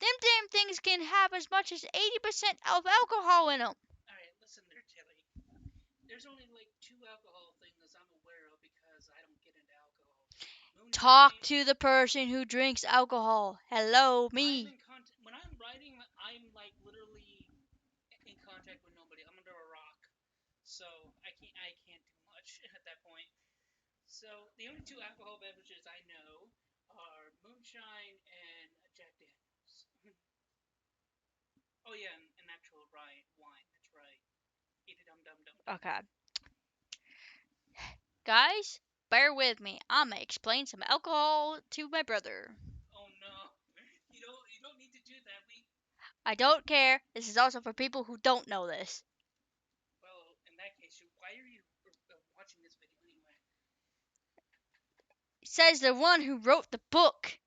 them damn things can have as much as 80% of alcohol in them. Alright, listen there, Tilly. There's only like 2 alcohol things I'm aware of because I don't get into alcohol. Talk Moonshine. to the person who drinks alcohol. Hello, I'm me. in contact when I'm writing. I'm like literally in contact with nobody. I'm under a rock, so I can't do much at that point. So the only 2 alcohol beverages I know are moonshine and Jack Daniels. Oh yeah, and actual rye wine. That's right. Eat it dum dum dum dum. Okay. Guys, bear with me. I'ma explain some alcohol to my brother. Oh no, you don't need to do that. We I don't care. This is also for people who don't know this. well, in that case, why are you watching this video anyway? Says the one who wrote the book.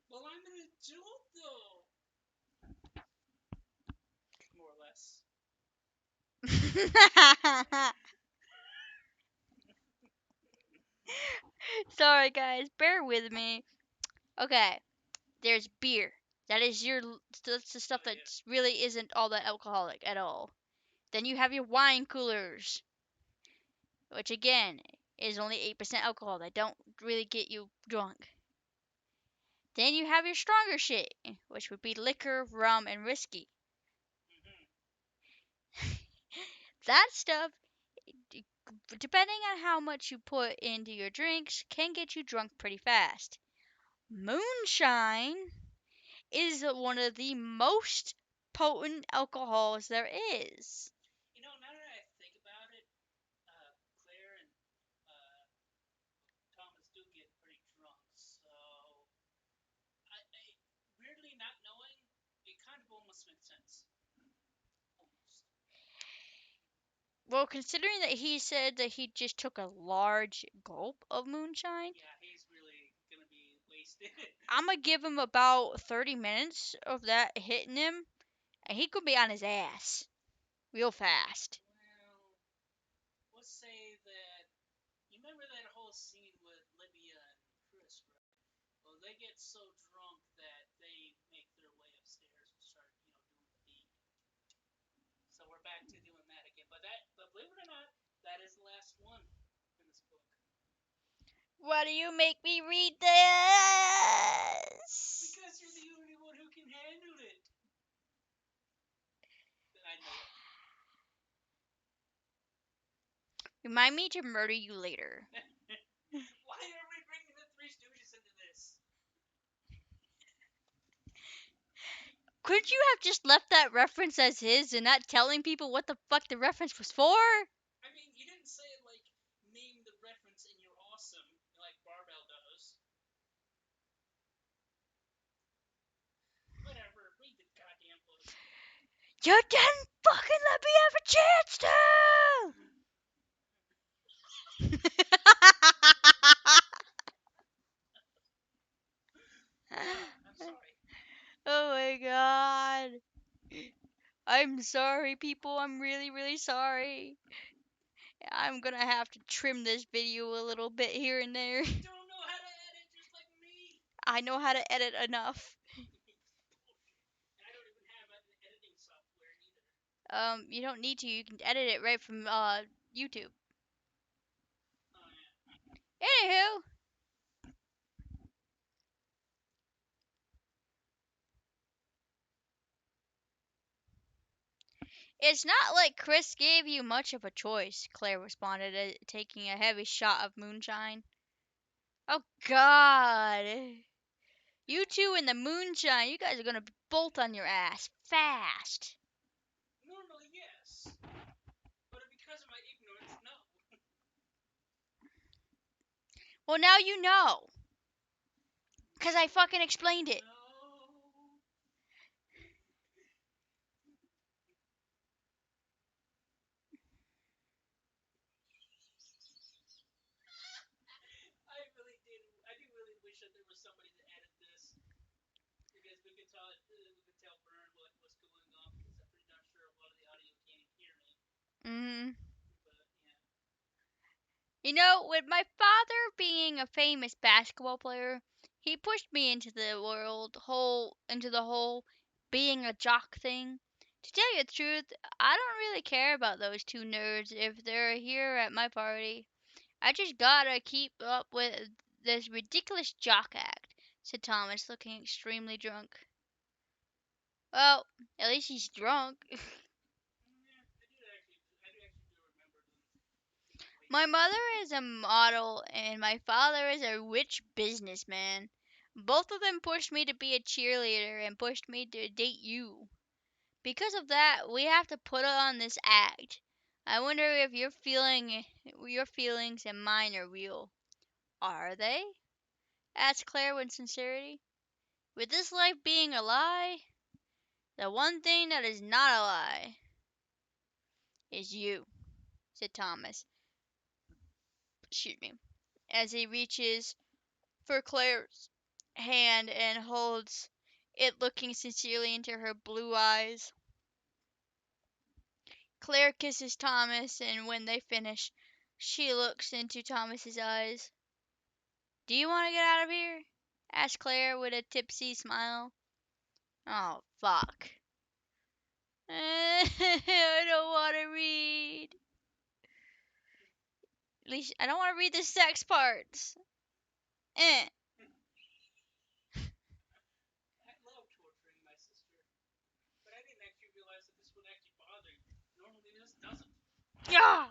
Well, I'm an adult though, more or less. Sorry, guys. Bear with me. Okay. There's beer. That is that's the stuff Oh that yeah. really isn't all that alcoholic at all. Then you have your wine coolers, which again is only 8% alcohol. That don't really get you drunk. Then you have your stronger shit, which would be liquor, rum, and whiskey. Mhm. That stuff, depending on how much you put into your drinks, can get you drunk pretty fast. Moonshine is one of the most potent alcohols there is. Now that I think about it, Claire and uh, Thomas do get pretty drunk. So I weirdly not knowing, it kind of almost makes sense. Almost. Well, considering that he said that he just took a large gulp of moonshine, Yeah, he's really gonna be wasted. I'm gonna give him about 30 minutes of that hitting him, and he could be on his ass real fast. Well, let's say that you remember that whole scene with Libya and Chris, right? Well, they get so drunk that they make their way upstairs and start, doing the deed. So we're back to doing that again. But believe it or not, that is the last one in this book. Why do you make me read this? Because you're the only one who can handle it. I know it. Remind me to murder you later. Why are we bringing the Three Stooges into this? Couldn't you have just left that reference as his and not telling people what the fuck the reference was for? I mean, you didn't say like name the reference in your awesome like Barbell does. Whatever, read the goddamn book. You didn't fucking let me have a chance to! I'm sorry. Oh my god. I'm sorry, people. I'm really, really sorry. I'm gonna have to trim this video a little bit here and there. You don't know how to edit just like me. I know how to edit enough. I don't even have editing software either. You don't need to. You can edit it right from YouTube. Oh yeah. Anywho, it's not like Chris gave you much of a choice, Claire responded, taking a heavy shot of moonshine. Oh god. You two and the moonshine, you guys are gonna be both on your ass fast. Normally, yes. But because of my ignorance, no. Well, now you know. Because I fucking explained it. No. I do really wish that there was somebody to edit this. Because we could tell Vern what's going on because I'm pretty not sure a lot of the audio can't hear me. Hmm. But yeah. You know, with my father being a famous basketball player, he pushed me into the whole being a jock thing. To tell you the truth, I don't really care about those two nerds if they're here at my party. I just gotta keep up with this ridiculous jock act, said Thomas, looking extremely drunk. Well, at least he's drunk. Yeah, I do actually do remember them being My wasted. mother is a model and my father is a rich businessman. Both of them pushed me to be a cheerleader and pushed me to date you. Because of that, we have to put on this act. I wonder if your feelings and mine are real. Are they? Asked Claire with sincerity. With this life being a lie, the one thing that is not a lie is you, said Thomas. Shoot me. As he reaches for Claire's hand and holds it, looking sincerely into her blue eyes. Claire kisses Thomas, and when they finish, she looks into Thomas's eyes. Do you want to get out of here? Asked Claire with a tipsy smile. Oh, fuck. I don't want to read. At least I don't want to read the sex parts. Eh. I love torturing my sister. But I didn't actually realize that this would actually bother you. Normally this doesn't. Yeah. Oh!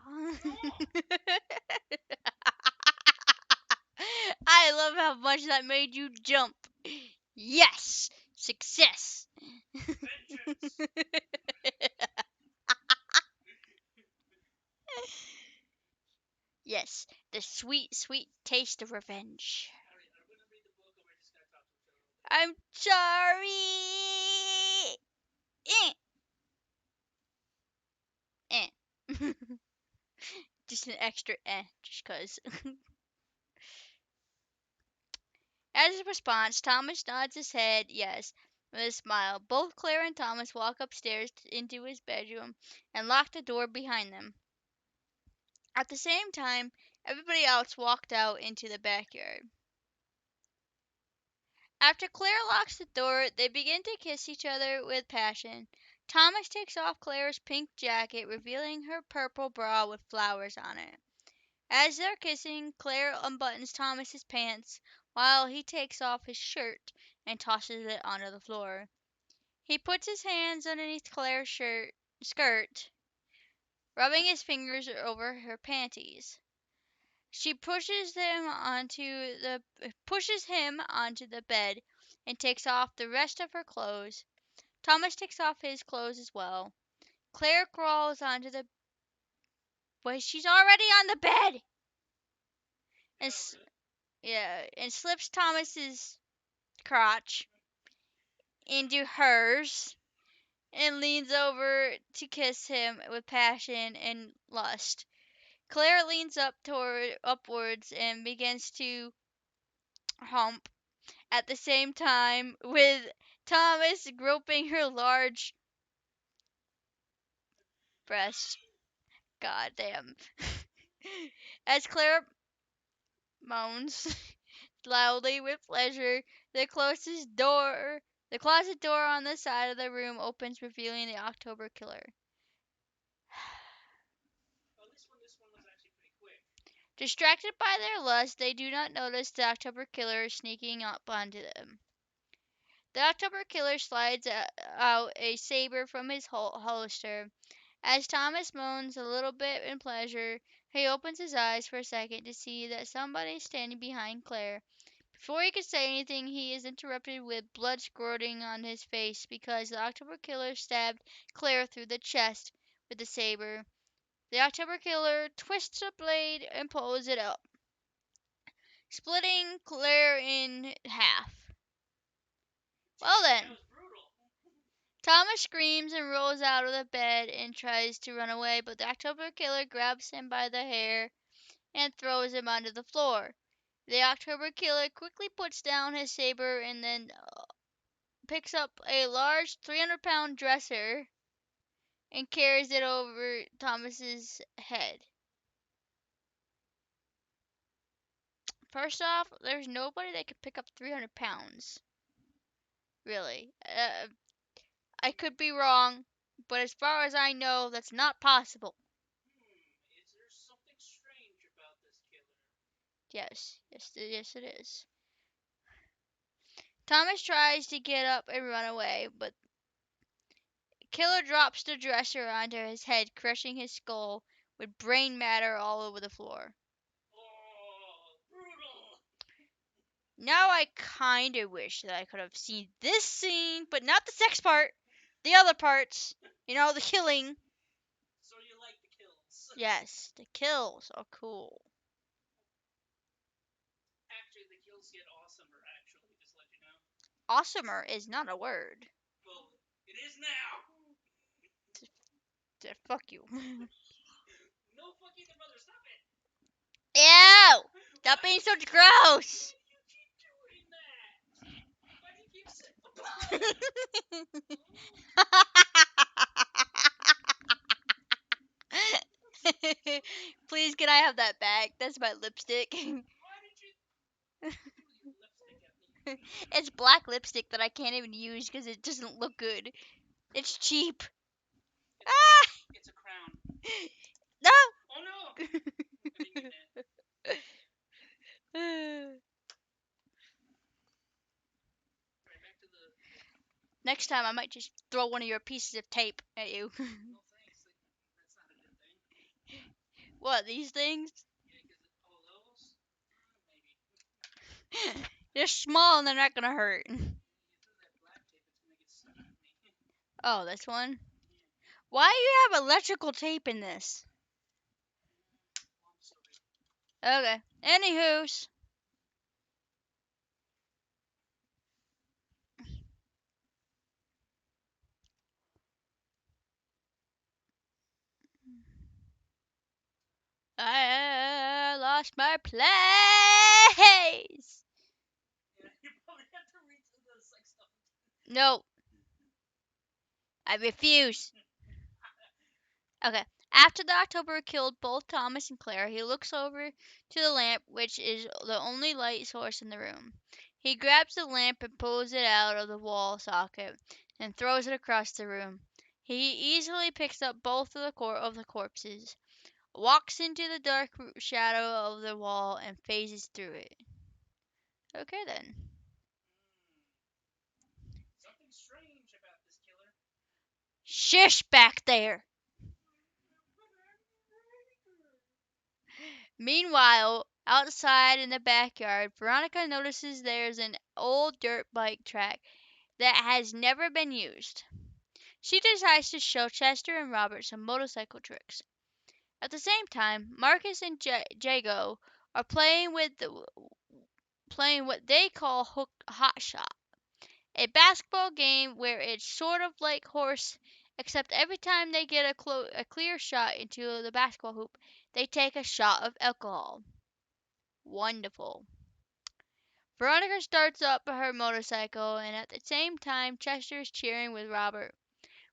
I love how much that made you jump. Yes, success. Vengeance! Yes, the sweet, sweet taste of revenge. Alright, are we gonna read the book or we're just gonna talk to each other all day? I'm sorry. Eh. Eh. Just an extra just cause. As a response, Thomas nods his head yes with a smile. Both Claire and Thomas walk upstairs into his bedroom and lock the door behind them. At the same time, everybody else walked out into the backyard. After Claire locks the door, they begin to kiss each other with passion. Thomas takes off Claire's pink jacket, revealing her purple bra with flowers on it. As they're kissing, Claire unbuttons Thomas's pants while he takes off his shirt and tosses it onto the floor. He puts his hands underneath Claire's skirt, rubbing his fingers over her panties. She pushes him onto the bed and takes off the rest of her clothes. Thomas takes off his clothes as well. Claire crawls onto the Wait, she's already on the bed and and slips Thomas's crotch into hers and leans over to kiss him with passion and lust. Claire leans upwards and begins to hump at the same time with Thomas groping her large breast. God damn. As Claire moans loudly with pleasure, the the closet door on the side of the room opens, revealing the October killer. Distracted by their lust, they do not notice the October killer sneaking up onto them. The October killer slides out a saber from his holster. As Thomas moans a little bit in pleasure, he opens his eyes for a second to see that somebody is standing behind Claire. Before he can say anything, he is interrupted with blood squirting on his face because the October killer stabbed Claire through the chest with the saber. The October killer twists a blade and pulls it up, splitting Claire in half. Well then, Thomas screams and rolls out of the bed and tries to run away, but the October killer grabs him by the hair and throws him onto the floor. The October killer quickly puts down his saber and then picks up a large 300-pound dresser and carries it over Thomas's head. First off, there's nobody that can pick up 300 pounds. Really. I could be wrong, but as far as I know, that's not possible. Is there something strange about this killer? Yes, it is. Thomas tries to get up and run away, but Killer drops the dresser onto his head, crushing his skull with brain matter all over the floor. Oh, brutal. Now I kinda wish that I could have seen this scene, but not the sex part. The other parts. You know, the killing. So you like the kills? Yes, the kills are cool. Actually, the kills get awesomer, actually, just let you know. Awesomer is not a word. Well, it is now. Fuck you. No fucking the brother, stop it. Ew! Stop being so gross. Please, can I have that back? That's my lipstick. It's black lipstick that I can't even use because it doesn't look good. It's cheap. Ah! It's a crown. No! Oh no! I didn't get that. Next time, I might just throw one of your pieces of tape at you. No thanks. That's not a good thing. What, these things? Yeah, because all those? Maybe. They're small and they're not gonna hurt. Oh, this one? Why do you have electrical tape in this? Okay. Anywho's. lost my place. You probably have to read the sex stuff. No, I refuse. Okay. After the October killed both Thomas and Claire, he looks over to the lamp, which is the only light source in the room. He grabs the lamp and pulls it out of the wall socket and throws it across the room. He easily picks up both of the corpses, walks into the dark shadow of the wall, and phases through it. Okay then. Something strange about this killer. Shush back there! Meanwhile, outside in the backyard, Veronica notices there's an old dirt bike track that has never been used. She decides to show Chester and Robert some motorcycle tricks. At the same time, Marcus and Jago are playing what they call hot shot, a basketball game where it's sort of like horse, except every time they get a clear shot into the basketball hoop, they take a shot of alcohol. Wonderful. Veronica starts up her motorcycle, and at the same time, Chester is cheering with Robert.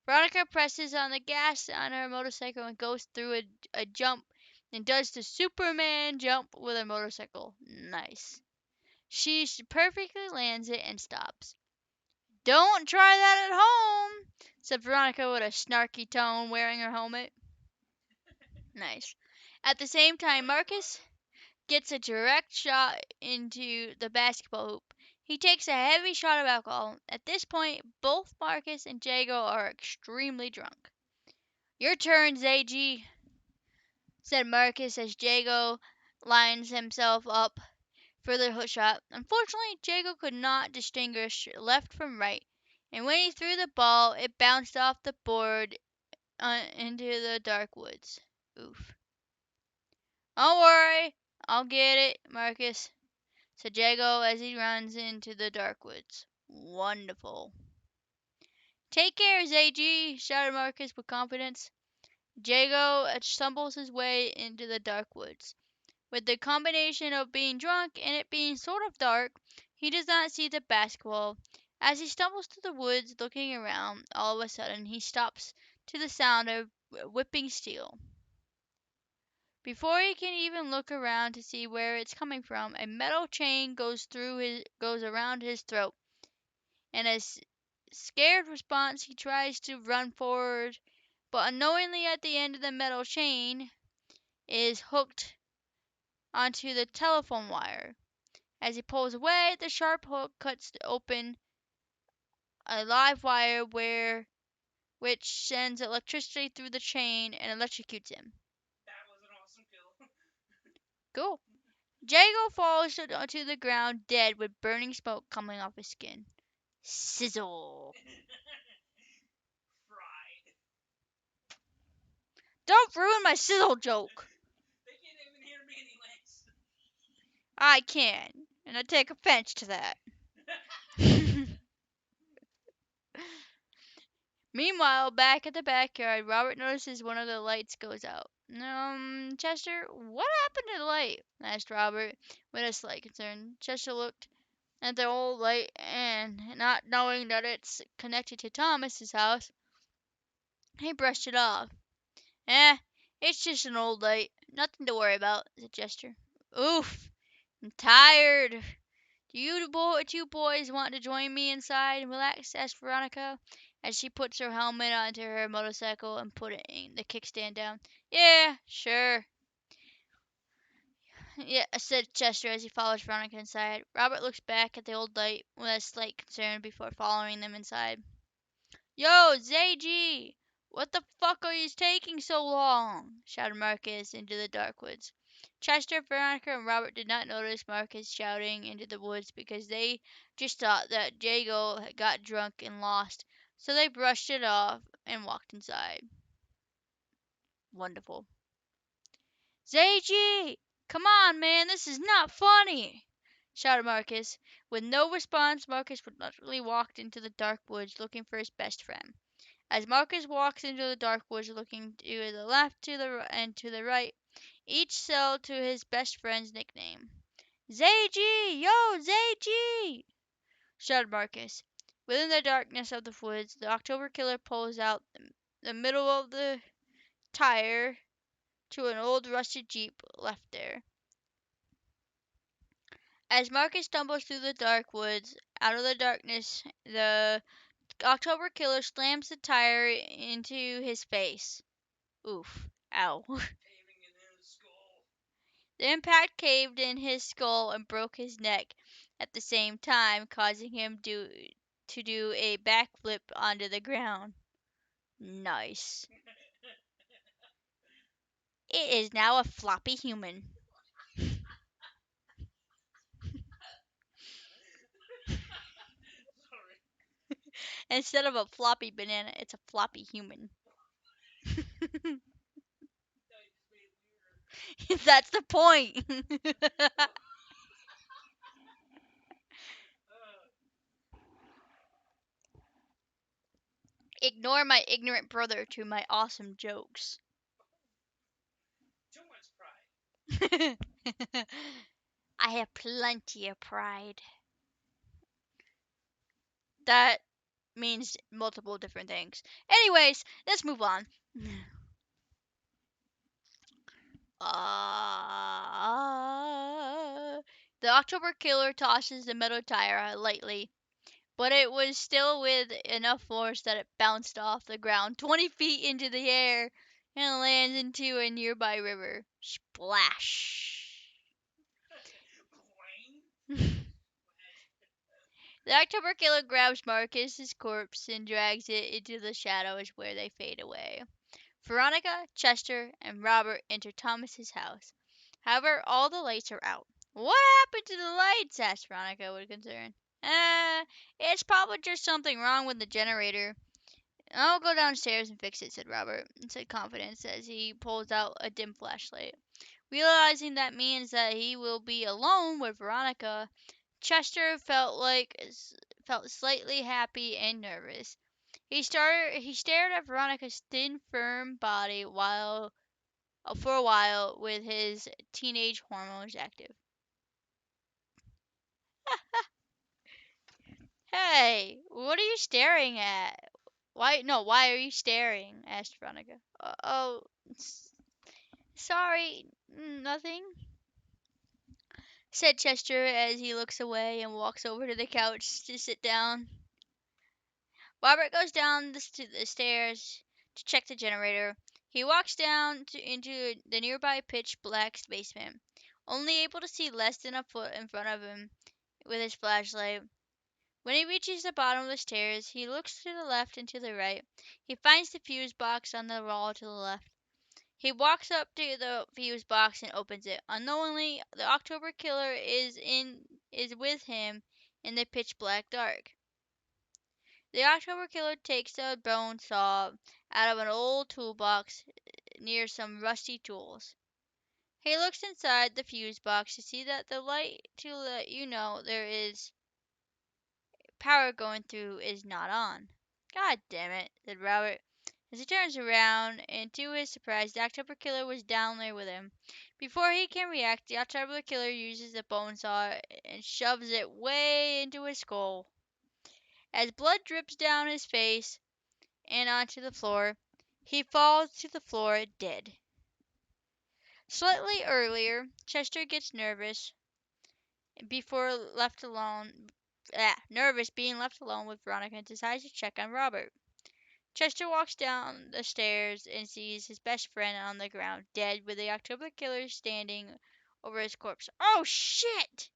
Veronica presses on the gas on her motorcycle and goes through a jump and does the Superman jump with her motorcycle. Nice. She perfectly lands it and stops. Don't try that at home, said Veronica with a snarky tone, wearing her helmet. Nice. At the same time, Marcus gets a direct shot into the basketball hoop. He takes a heavy shot of alcohol. At this point, both Marcus and Jago are extremely drunk. Your turn, Zag, said Marcus as Jago lines himself up for the hook shot. Unfortunately, Jago could not distinguish left from right, and when he threw the ball, it bounced off the board into the dark woods. Oof. Don't worry, I'll get it, Marcus, said Jago as he runs into the dark woods. Wonderful. Take care, Zag, shouted Marcus with confidence. Jago stumbles his way into the dark woods. With the combination of being drunk and it being sort of dark, he does not see the basketball. As he stumbles through the woods looking around, all of a sudden he stops to the sound of whipping steel. Before he can even look around to see where it's coming from, a metal chain goes around his throat. In a scared response, he tries to run forward, but unknowingly at the end of the metal chain is hooked onto the telephone wire. As he pulls away, the sharp hook cuts open a live wire which sends electricity through the chain and electrocutes him. That was an awesome kill. Cool. Jago falls to the ground dead with burning smoke coming off his skin. Sizzle. Fried. Don't ruin my sizzle joke. They can't even hear me anyways. I can, and I take offense to that. Meanwhile, back at the backyard, Robert notices one of the lights goes out. Chester, what happened to the light? Asked Robert, with a slight concern. Chester looked at the old light and, not knowing that it's connected to Thomas's house, he brushed it off. Eh, it's just an old light. Nothing to worry about, said Chester. Oof, I'm tired. Do you two boys want to join me inside and relax? Asked Veronica, as she puts her helmet onto her motorcycle and putting the kickstand down. Yeah, sure. Yeah, said Chester as he follows Veronica inside. Robert looks back at the old light with a slight concern before following them inside. Yo, Zag! What the fuck are you taking so long? Shouted Marcus into the dark woods. Chester, Veronica, and Robert did not notice Marcus shouting into the woods because they just thought that Jago had got drunk and lost, so they brushed it off and walked inside. Wonderful. Zag! Come on, man, this is not funny! Shouted Marcus. With no response, Marcus reluctantly walked into the dark woods looking for his best friend. As Marcus walks into the dark woods looking to the left, and to the right, each cell to his best friend's nickname. Zayg! Yo, Zayg! Shouted Marcus. Within the darkness of the woods, the October killer pulls out the middle of the tire to an old rusty Jeep left there. As Marcus stumbles through the dark woods, out of the darkness, the October killer slams the tire into his face. Oof. Ow. The impact caved in his skull and broke his neck at the same time, causing him to do a backflip onto the ground. Nice. It is now a floppy human. Instead of a floppy banana, it's a floppy human. That's the point. Ignore my ignorant brother to my awesome jokes. I have plenty of pride. That means multiple different things. Anyways, let's move on. The October killer tosses the metal tire lightly, but it was still with enough force that it bounced off the ground 20 feet into the air and lands into a nearby river. Splash! The October killer grabs Marcus's corpse and drags it into the shadows where they fade away. Veronica, Chester, and Robert enter Thomas's house. However, all the lights are out. What happened to the lights? Asked Veronica with concern. It's probably just something wrong with the generator. I'll go downstairs and fix it, said Robert, and said confidence as he pulls out a dim flashlight. Realizing that means that he will be alone with Veronica, Chester felt slightly happy and nervous. He stared at Veronica's thin, firm body for a while with his teenage hormones active. Hey, what are you staring at? Why are you staring? Asked Veronica. Oh, sorry, nothing, said Chester as he looks away and walks over to the couch to sit down. Robert goes down the stairs to check the generator. He walks down into the nearby pitch black basement, only able to see less than a foot in front of him with his flashlight. When he reaches the bottom of the stairs, he looks to the left and to the right. He finds the fuse box on the wall to the left. He walks up to the fuse box and opens it. Unknowingly, the October killer is with him in the pitch black dark. The October killer takes a bone saw out of an old toolbox near some rusty tools. He looks inside the fuse box to see that the light to let you know there is power going through is not on. God damn it, said Robert. As he turns around, and to his surprise, the October killer was down there with him. Before he can react, the October killer uses the bone saw and shoves it way into his skull. As blood drips down his face and onto the floor, he falls to the floor dead. Slightly earlier, Chester gets before left alone. Nervous being left alone with Veronica and decides to check on Robert. Chester walks down the stairs and sees his best friend on the ground, dead, with the October killer standing over his corpse. Oh shit!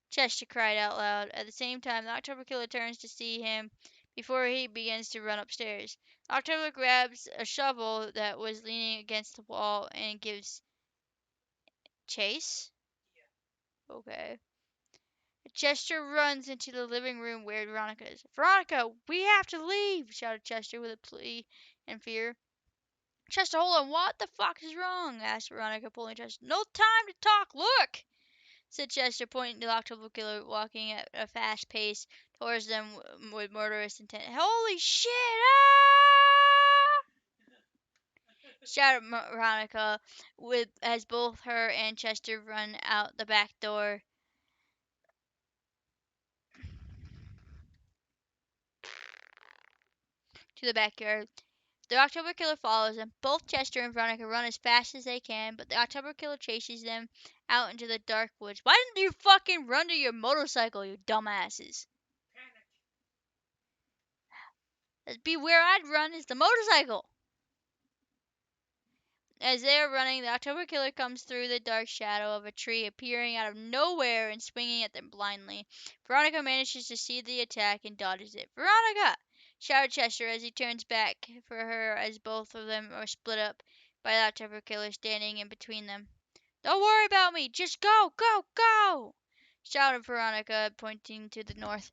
Chester cried out loud. At the same time, the October killer turns to see him before he begins to run upstairs. October grabs a shovel that was leaning against the wall and gives chase. Okay. Chester runs into the living room where Veronica is. Veronica, we have to leave, shouted Chester with a plea and fear. Chester, hold on, what the fuck is wrong? Asked Veronica, pulling Chester. No time to talk, look! Said Chester, pointing to the October killer walking at a fast pace towards them with murderous intent. Holy shit! Ah! shouted Veronica, with as both her and Chester run out the back door to the backyard. The October Killer follows them. Both Chester and Veronica run as fast as they can, but the October Killer chases them out into the dark woods. Why didn't you fucking run to your motorcycle, you dumbasses? That'd be where I'd run, is the motorcycle. As they are running, the October Killer comes through the dark shadow of a tree, appearing out of nowhere and swinging at them blindly. Veronica manages to see the attack and dodges it. "Veronica!" shouted Chester as he turns back for her as both of them are split up by the October Killer standing in between them. "Don't worry about me! Just go! Go! Go!" shouted Veronica, pointing to the north.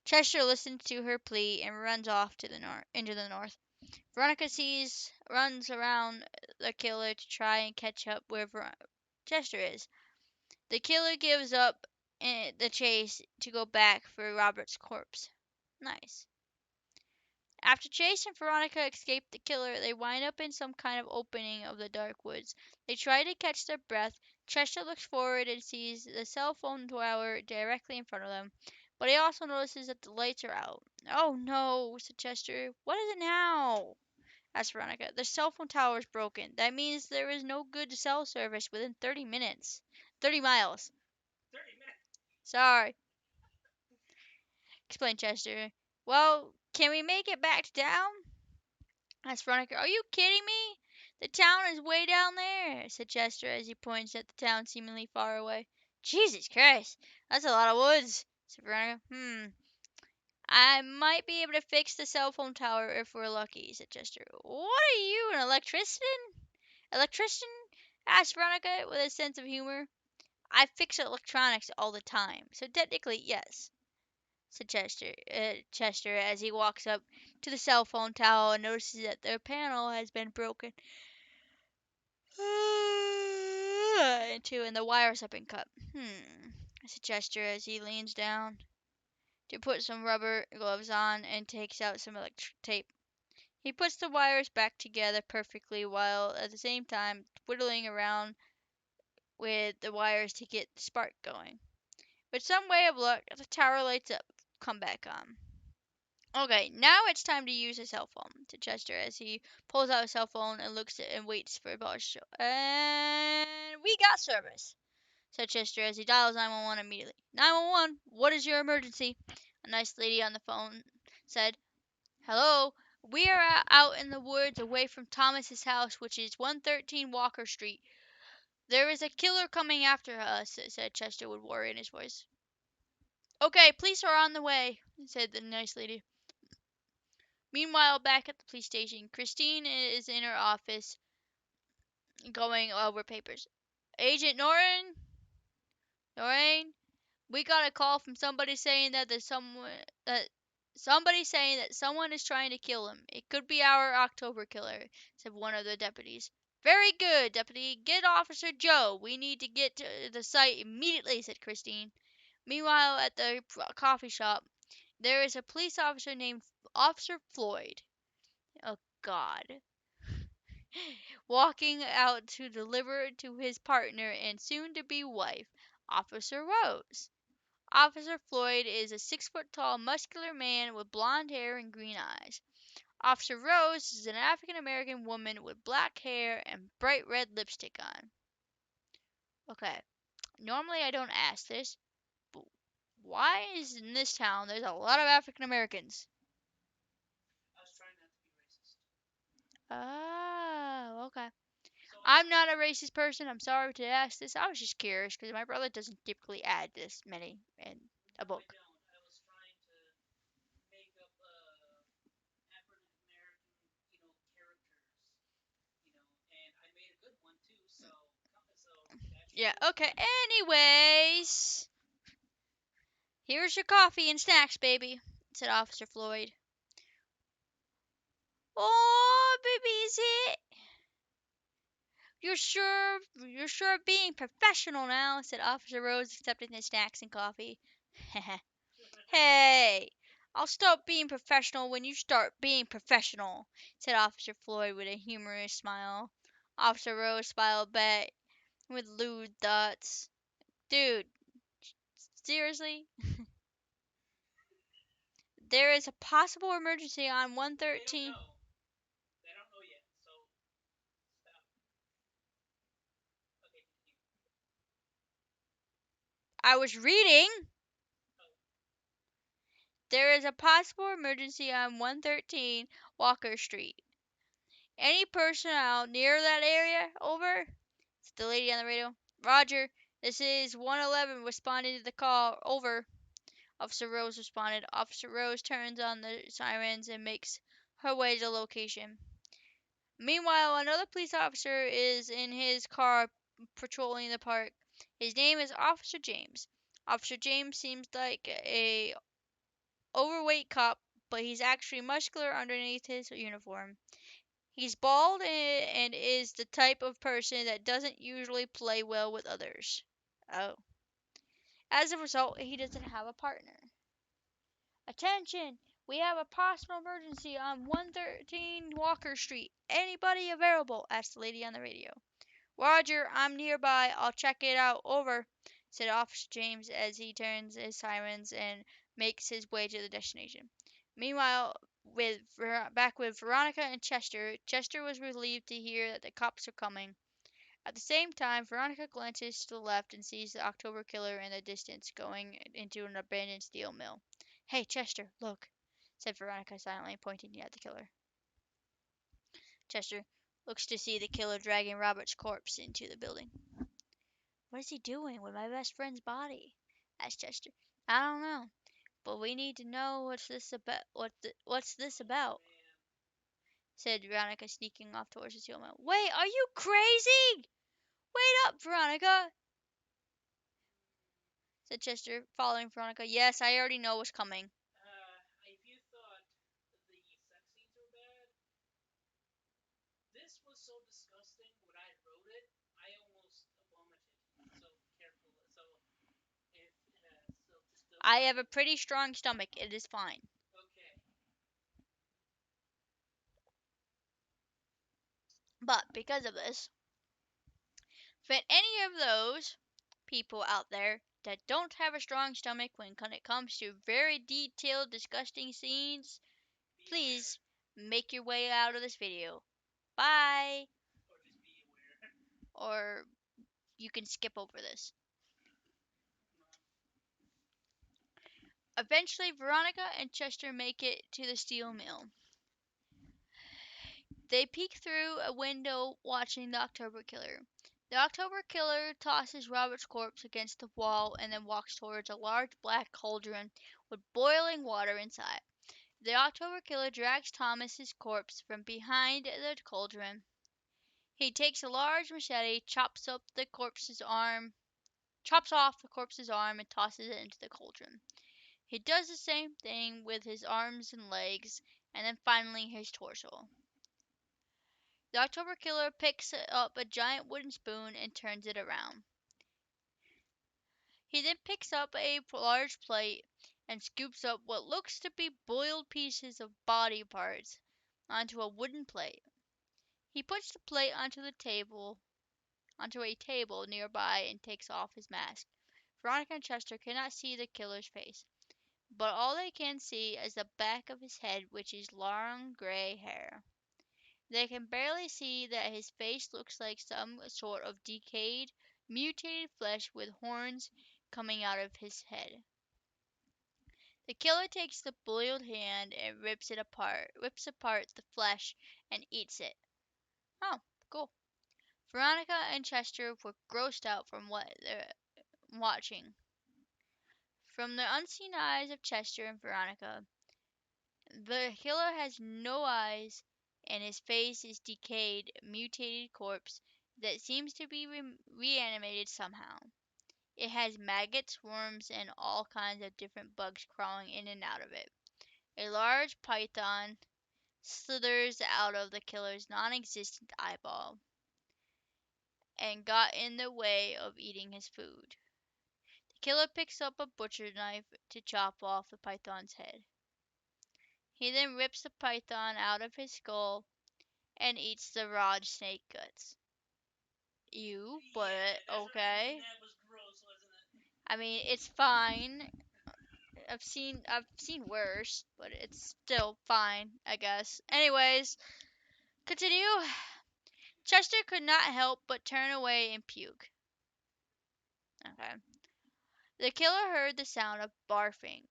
Chester listens to her plea and runs off to the into the north. Veronica runs around the killer to try and catch up where Chester is. The killer gives up the chase to go back for Robert's corpse. Nice. After Chase and Veronica escape the killer, they wind up in some kind of opening of the dark woods. They try to catch their breath. Chester looks forward and sees the cell phone tower directly in front of them, but he also notices that the lights are out. "Oh no," said Chester. "What is it now?" asked Veronica. "The cell phone tower is broken. That means there is no good cell service within 30 minutes. 30 miles. Sorry," explained Chester. "Well, can we make it back to town?" asked Veronica. "Are you kidding me? The town is way down there," said Chester as he points at the town seemingly far away. "Jesus Christ, that's a lot of woods," said Veronica. "I might be able to fix the cell phone tower if we're lucky," said Chester. "What are you, an electrician?" "Electrician?" asked Veronica with a sense of humor. "I fix electronics all the time, so technically, yes," said Chester as he walks up to the cell phone tower and notices that their panel has been broken into and the wires have been cut. Said Chester as he leans down to put some rubber gloves on and takes out some electric tape. He puts the wires back together perfectly while at the same time twiddling around with the wires to get the spark going. With some way of luck, the tower lights up. Come back on. "Okay, now it's time to use a cell phone," said Chester as he pulls out a cell phone and looks at and waits for a buzz to show. "And we got service," said Chester as he dials 911 immediately. "911, what is your emergency?" a nice lady on the phone said. "Hello, we are out in the woods away from Thomas's house, which is 113 Walker Street. There is a killer coming after us," said Chester with worry in his voice. "Okay, police are on the way," said the nice lady. Meanwhile, back at the police station, Christine is in her office going over papers. "Agent Noreen, we got a call from somebody saying that someone is trying to kill him. It could be our October killer," said one of the deputies. "Very good, deputy. Get Officer Joe. We need to get to the site immediately," said Christine. Meanwhile, at the coffee shop, there is a police officer named Officer Floyd. Oh, God. Walking out to deliver to his partner and soon-to-be wife, Officer Rose. Officer Floyd is a 6 foot tall, muscular man with blonde hair and green eyes. Officer Rose is an African American woman with black hair and bright red lipstick on. Okay, normally I don't ask this, but why is in this town there's a lot of African Americans? Oh, okay. I'm not a racist person. I'm sorry to ask this. I was just curious because my brother doesn't typically add this many in a book. Yeah, okay. Anyways, here's your coffee and snacks, baby, said Officer Floyd. "Oh, baby, is it? You're sure of being professional now," said Officer Rose, accepting the snacks and coffee. "Hey, I'll stop being professional when you start being professional, said Officer Floyd with a humorous smile. Officer Rose smiled back with lewd thoughts. Dude, seriously? There is a possible emergency on 113. I was reading. There is a possible emergency on 113 Walker Street. Any personnel near that area? Over. It's the lady on the radio. Roger, this is 111 responding to the call. Over. Officer Rose responded. Officer Rose turns on the sirens and makes her way to the location. Meanwhile, another police officer is in his car patrolling the park. His name is Officer James. Officer James seems like a overweight cop, but he's actually muscular underneath his uniform. He's bald and is the type of person that doesn't usually play well with others. Oh. As a result, he doesn't have a partner. Attention! We have a possible emergency on 113 Walker Street. Anybody available? Asked the lady on the radio. Roger, I'm nearby. I'll check it out. Over, said Officer James as he turns his sirens and makes his way to the destination. Meanwhile, back with Veronica and Chester, Chester was relieved to hear that the cops were coming. At the same time, Veronica glances to the left and sees the October killer in the distance going into an abandoned steel mill. Hey, Chester, look, said Veronica silently, pointing at the killer. Chester looks to see the killer dragging Robert's corpse into the building. What is he doing with my best friend's body? Asked Chester. I don't know, but we need to know what's this about. What's this about? Said Veronica, sneaking off towards the steel mill. Wait, are you crazy? Wait up, Veronica, said Chester, following Veronica. Yes, I already know what's coming. I have a pretty strong stomach. It is fine. But because of this, for any of those people out there that don't have a strong stomach when it comes to very detailed, disgusting scenes, please make your way out of this video. Bye. Or you can skip over this. Eventually, Veronica and Chester make it to the steel mill. They peek through a window watching the October killer. The October killer tosses Robert's corpse against the wall and then walks towards a large black cauldron with boiling water inside. The October killer drags Thomas's corpse from behind the cauldron. He takes a large machete, chops off the corpse's arm, and tosses it into the cauldron. He does the same thing with his arms and legs, and then finally his torso. The October killer picks up a giant wooden spoon and turns it around. He then picks up a large plate and scoops up what looks to be boiled pieces of body parts onto a wooden plate. He puts the plate onto a table nearby and takes off his mask. Veronica and Chester cannot see the killer's face, but all they can see is the back of his head, which is long gray hair. They can barely see that his face looks like some sort of decayed, mutated flesh with horns coming out of his head. The killer takes the boiled hand and rips apart the flesh and eats it. Oh, cool. Veronica and Chester were grossed out from what they're watching. From the unseen eyes of Chester and Veronica, the killer has no eyes, and his face is decayed, mutated corpse that seems to be reanimated somehow. It has maggots, worms, and all kinds of different bugs crawling in and out of it. A large python slithers out of the killer's non-existent eyeball and got in the way of eating his food. The killer picks up a butcher knife to chop off the python's head. He then rips the python out of his skull and eats the raw snake guts. Ew, but okay. I mean, it's fine. I've seen worse, but it's still fine, I guess. Anyways, continue. Chester could not help but turn away and puke. Okay. The killer heard the sound of barfing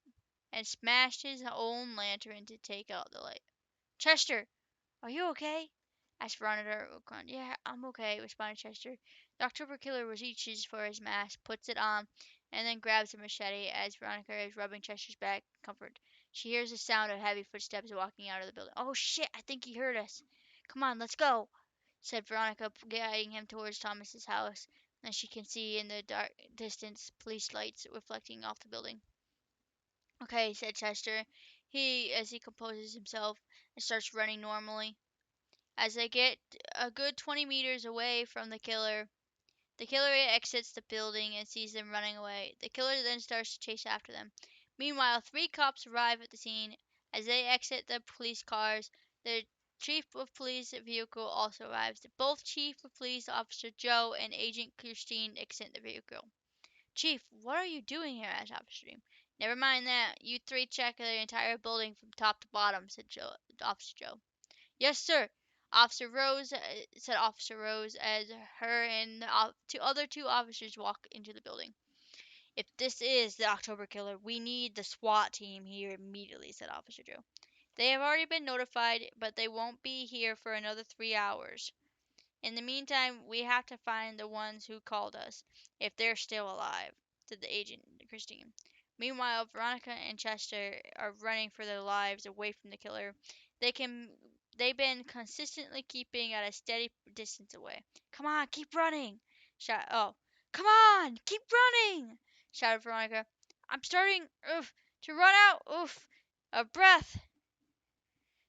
and smashed his own lantern to take out the light. Chester, are you okay? Asked Veronica O'Connor. Yeah, I'm okay, responded Chester. The October killer reaches for his mask, puts it on, and then grabs a machete as Veronica is rubbing Chester's back in comfort. She hears the sound of heavy footsteps walking out of the building. Oh shit, I think he heard us. Come on, let's go, said Veronica, guiding him towards Thomas's house. And she can see in the dark distance police lights reflecting off the building. Okay, said Chester. As he composes himself and starts running normally. As they get a good 20 meters away from the killer exits the building and sees them running away. The killer then starts to chase after them. Meanwhile, three cops arrive at the scene. As they exit the police cars, the chief of police vehicle also arrives. Both Chief of Police Officer Joe and Agent Christine exit the vehicle. Chief, what are you doing here? Asked Officer Dream. Never mind that. You three check the entire building from top to bottom, said Officer Joe. Yes, sir. Officer Rose said Officer Rose as her and the two officers walk into the building. If this is the October killer, we need the SWAT team here immediately, said Officer Joe. They have already been notified, but they won't be here for another 3 hours. In the meantime, we have to find the ones who called us, if they're still alive, said the agent, Christine. Meanwhile, Veronica and Chester are running for their lives away from the killer. They can they've been consistently keeping at a steady distance away. Come on, keep running! Come on, keep running! Shouted Veronica. I'm starting to run out of breath,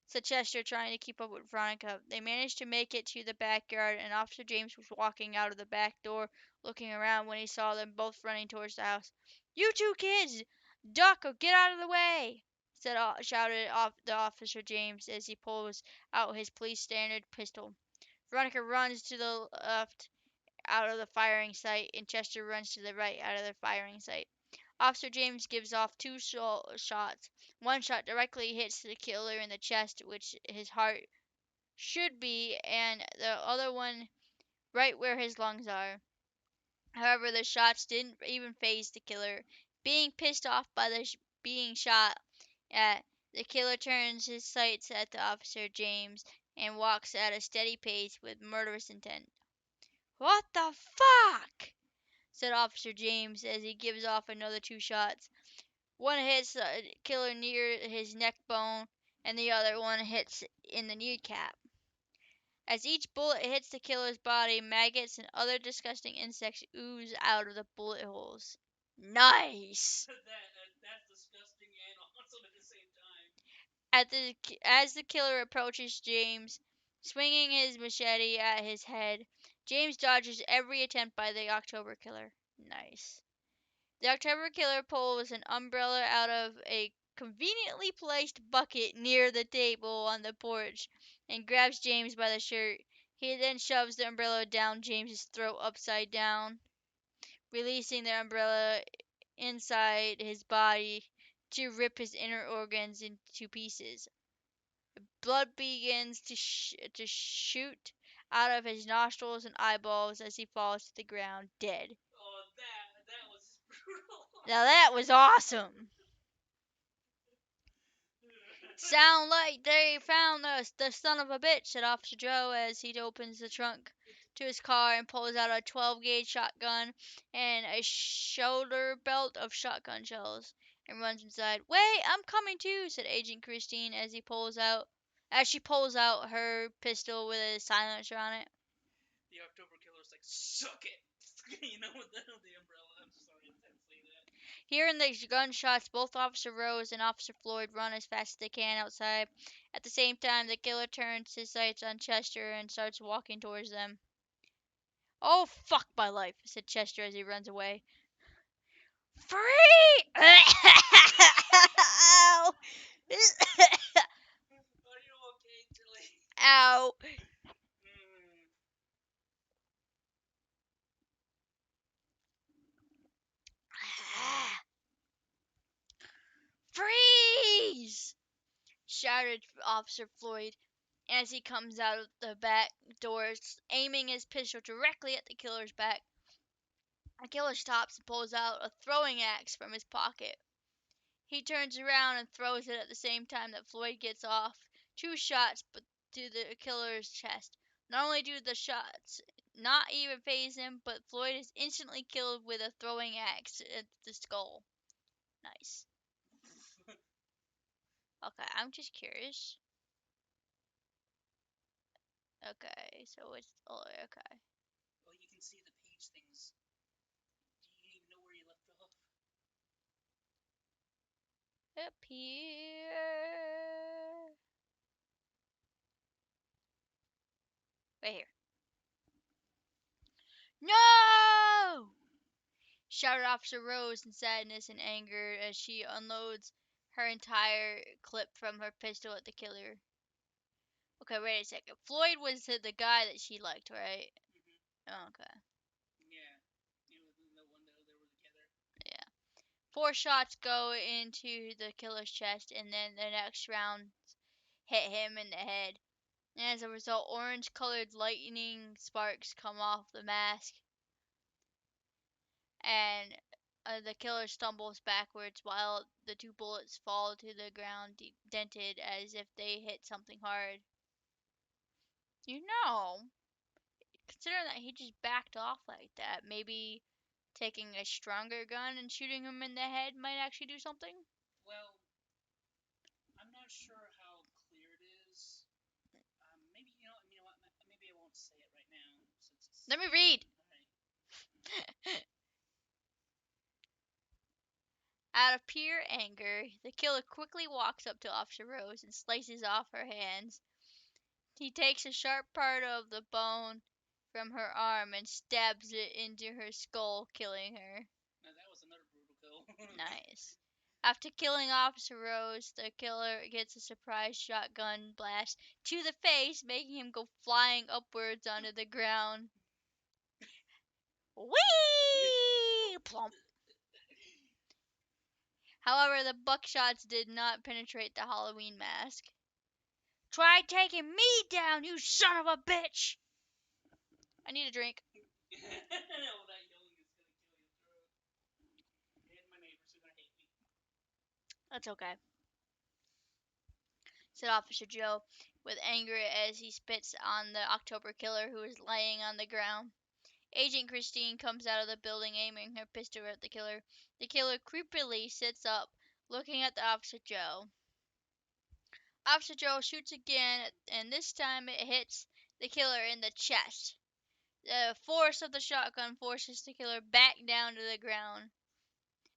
said Chester, trying to keep up with Veronica. They managed to make it to the backyard, and Officer James was walking out of the back door, looking around when he saw them both running towards the house. You two kids! Duck or get out of the way! Shouted the Officer James as he pulls out his police standard pistol. Veronica runs to the left out of the firing sight, and Chester runs to the right out of the firing sight. Officer James gives off two shots. One shot directly hits the killer in the chest, which his heart should be, and the other one right where his lungs are. However, the shots didn't even faze the killer. Being pissed off by being shot at, the killer turns his sights at the Officer James and walks at a steady pace with murderous intent. What the fuck? Said Officer James as he gives off another two shots. One hits the killer near his neck bone, and the other one hits in the kneecap. As each bullet hits the killer's body, maggots and other disgusting insects ooze out of the bullet holes. Nice! As the killer approaches James, swinging his machete at his head, James dodges every attempt by the October killer. Nice. The October killer pulls an umbrella out of a conveniently placed bucket near the table on the porch and grabs James by the shirt. He then shoves the umbrella down James's throat upside down, releasing the umbrella inside his body to rip his inner organs into pieces. Blood begins to shoot out of his nostrils and eyeballs as he falls to the ground dead. Now that was awesome. Sound like they found us, the son of a bitch, said Officer Joe as he opens the trunk to his car and pulls out a 12-gauge shotgun and a shoulder belt of shotgun shells and runs inside. Wait, I'm coming too, said Agent Christine as she pulls out her pistol with a silencer on it. The October killer's like, suck it. With the umbrella. I'm sorry to say that. Hearing the gunshots, both Officer Rose and Officer Floyd run as fast as they can outside. At the same time, the killer turns his sights on Chester and starts walking towards them. Oh, fuck my life, said Chester as he runs away. Free! Ow. Freeze! Shouted Officer Floyd as he comes out of the back doors, aiming his pistol directly at the killer's back. The killer stops and pulls out a throwing axe from his pocket. He turns around and throws it at the same time that Floyd gets off. 2 shots but to the killer's chest. Not only do the shots not even phase him, but Floyd is instantly killed with a throwing axe at the skull. Nice. Okay, I'm just curious. Okay, so it's okay. Well, you can see the page things. Do you even know where you left off? Up here. Right here. No! Shouted Officer Rose in sadness and anger as she unloads her entire clip from her pistol at the killer. Okay, wait a second. Floyd was the guy that she liked, right? Oh, okay. Yeah. You know, the one that they were together. Yeah. 4 shots go into the killer's chest, and then the next round hit him in the head. And as a result, orange-colored lightning sparks come off the mask, and the killer stumbles backwards while the 2 bullets fall to the ground, dented as if they hit something hard. You know, considering that he just backed off like that, maybe taking a stronger gun and shooting him in the head might actually do something? Well, I'm not sure how clear it is. Maybe you know what? Maybe I won't say it right now since it's. Let me read. Alright. Out of pure anger, the killer quickly walks up to Officer Rose and slices off her hands. He takes a sharp part of the bone from her arm and stabs it into her skull, killing her. Now that was another brutal kill. Nice. After killing Officer Rose, the killer gets a surprise shotgun blast to the face, making him go flying upwards onto the ground. Whee! Plump. However, the buckshots did not penetrate the Halloween mask. Try taking me down, you son of a bitch! I need a drink. All that yelling is gonna kill your throat. And my neighbors are gonna hate me. That's okay, said Officer Joe with anger as he spits on the October killer who is laying on the ground. Agent Christine comes out of the building aiming her pistol at the killer. The killer creepily sits up, looking at the Officer Joe. Officer Joe shoots again, and this time it hits the killer in the chest. The force of the shotgun forces the killer back down to the ground.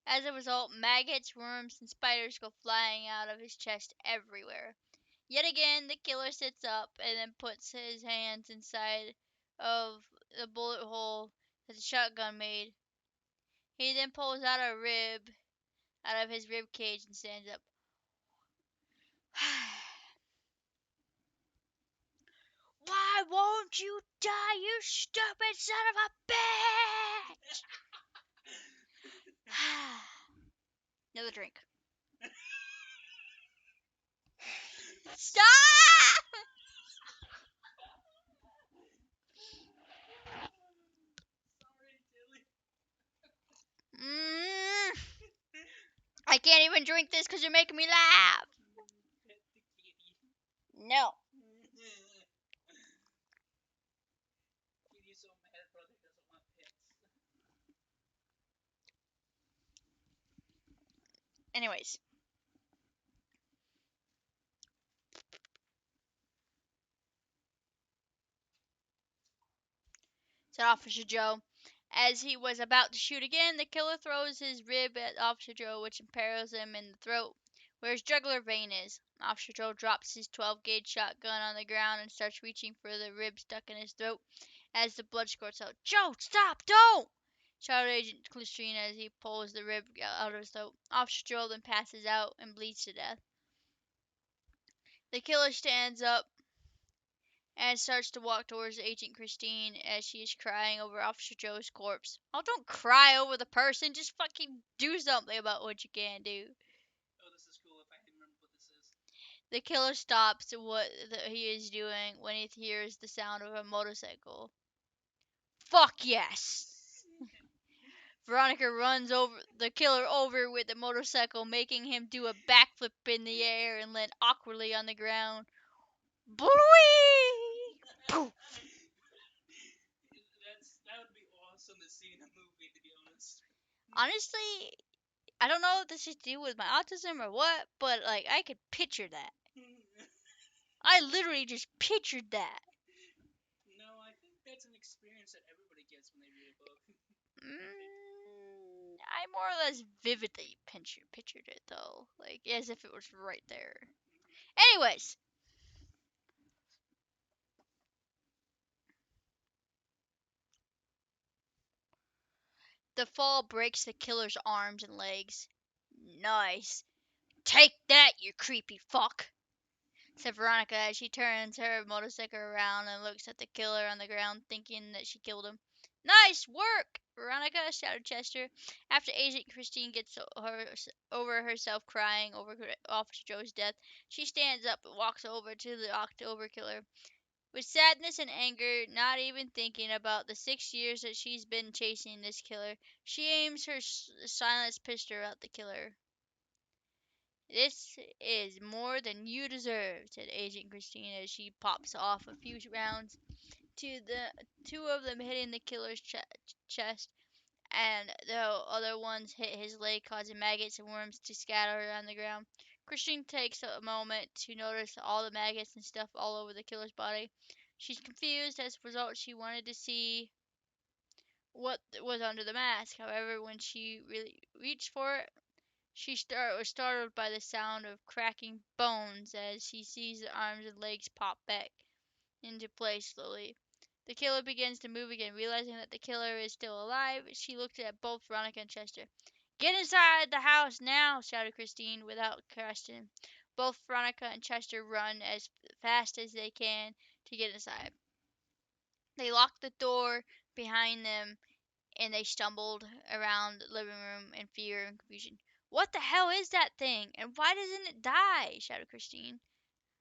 As a result, maggots, worms, and spiders go flying out of his chest everywhere. Yet again, the killer sits up and then puts his hands inside of the bullet hole that the shotgun made. He then pulls out a rib out of his rib cage and stands up. Why won't you die, you stupid son of a bitch? Another drink. Stop! Sorry, Tilly. I can't even drink this because you're making me laugh. Pet the kitty. No. Kitty's so mad, brother doesn't want pets. Anyways. Said Officer Joe. As he was about to shoot again, the killer throws his rib at Officer Joe, which impales him in the throat, where his jugular vein is. Officer Joe drops his 12-gauge shotgun on the ground and starts reaching for the rib stuck in his throat as the blood squirts out. Joe, stop! Don't! Shouted Agent Clistrine as he pulls the rib out of his throat. Officer Joe then passes out and bleeds to death. The killer stands up and starts to walk towards Agent Christine as she is crying over Officer Joe's corpse. Oh, don't cry over the person. Just fucking do something about what you can do. The killer stops what he is doing when he hears the sound of a motorcycle. Fuck yes! Veronica runs over the killer over with the motorcycle, making him do a backflip in the air and land awkwardly on the ground. Boing! Poof! Honestly, I don't know if this is to do with my autism or what, but like I could picture that. I literally just pictured that. I more or less vividly pictured it though, like as if it was right there. Anyways, the fall breaks the killer's arms and legs. Nice. Take that, you creepy fuck, said Veronica as she turns her motorcycle around and looks at the killer on the ground, thinking that she killed him. Nice work, Veronica, shouted Chester, after Agent Christine gets over herself crying over Officer Joe's death. She stands up and walks over to the October killer. With sadness and anger, not even thinking about the 6 years that she's been chasing this killer, she aims her silenced pistol at the killer. This is more than you deserve, said Agent Christine as she pops off a few rounds, two of them hitting the killer's chest, and the other ones hit his leg, causing maggots and worms to scatter on the ground. Christine takes a moment to notice all the maggots and stuff all over the killer's body. She's confused. As a result, she wanted to see what was under the mask. However, when she really reached for it, she was startled by the sound of cracking bones as she sees the arms and legs pop back into place slowly. The killer begins to move again. Realizing that the killer is still alive, she looked at both Veronica and Chester. Get inside the house now, shouted Christine without question. Both Veronica and Chester run as fast as they can to get inside. They lock the door behind them and they stumbled around the living room in fear and confusion. What the hell is that thing? And why doesn't it die? Shouted Christine.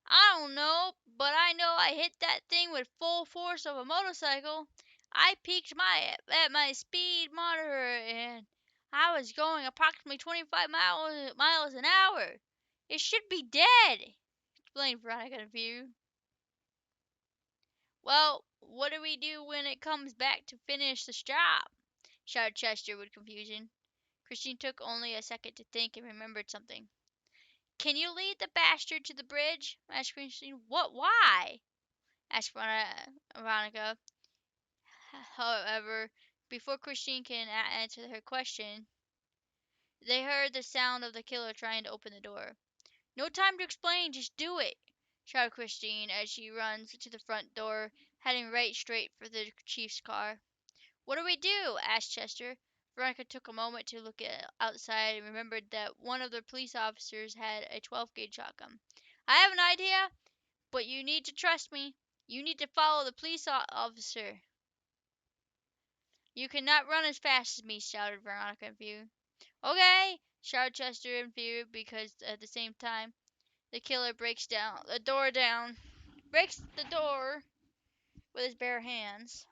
I don't know, but I know I hit that thing with full force of a motorcycle. I peeked at my speed monitor and I was going approximately 25 miles an hour. It should be dead, explained Veronica in fear. Well, what do we do when it comes back to finish this job? Shouted Chester with confusion. Christine took only a second to think and remembered something. Can you lead the bastard to the bridge? Asked Christine. What? Why? Asked Veronica. However, before Christine can answer her question, they heard the sound of the killer trying to open the door. No time to explain, just do it, shouted Christine as she runs to the front door, heading right straight for the chief's car. What do we do? Asked Chester. Veronica took a moment to look outside and remembered that one of the police officers had a 12-gauge shotgun. I have an idea, but you need to trust me. You need to follow the police officer. You cannot run as fast as me, shouted Veronica in fear. Okay, shouted Chester in fear because at the same time the killer breaks the door with his bare hands.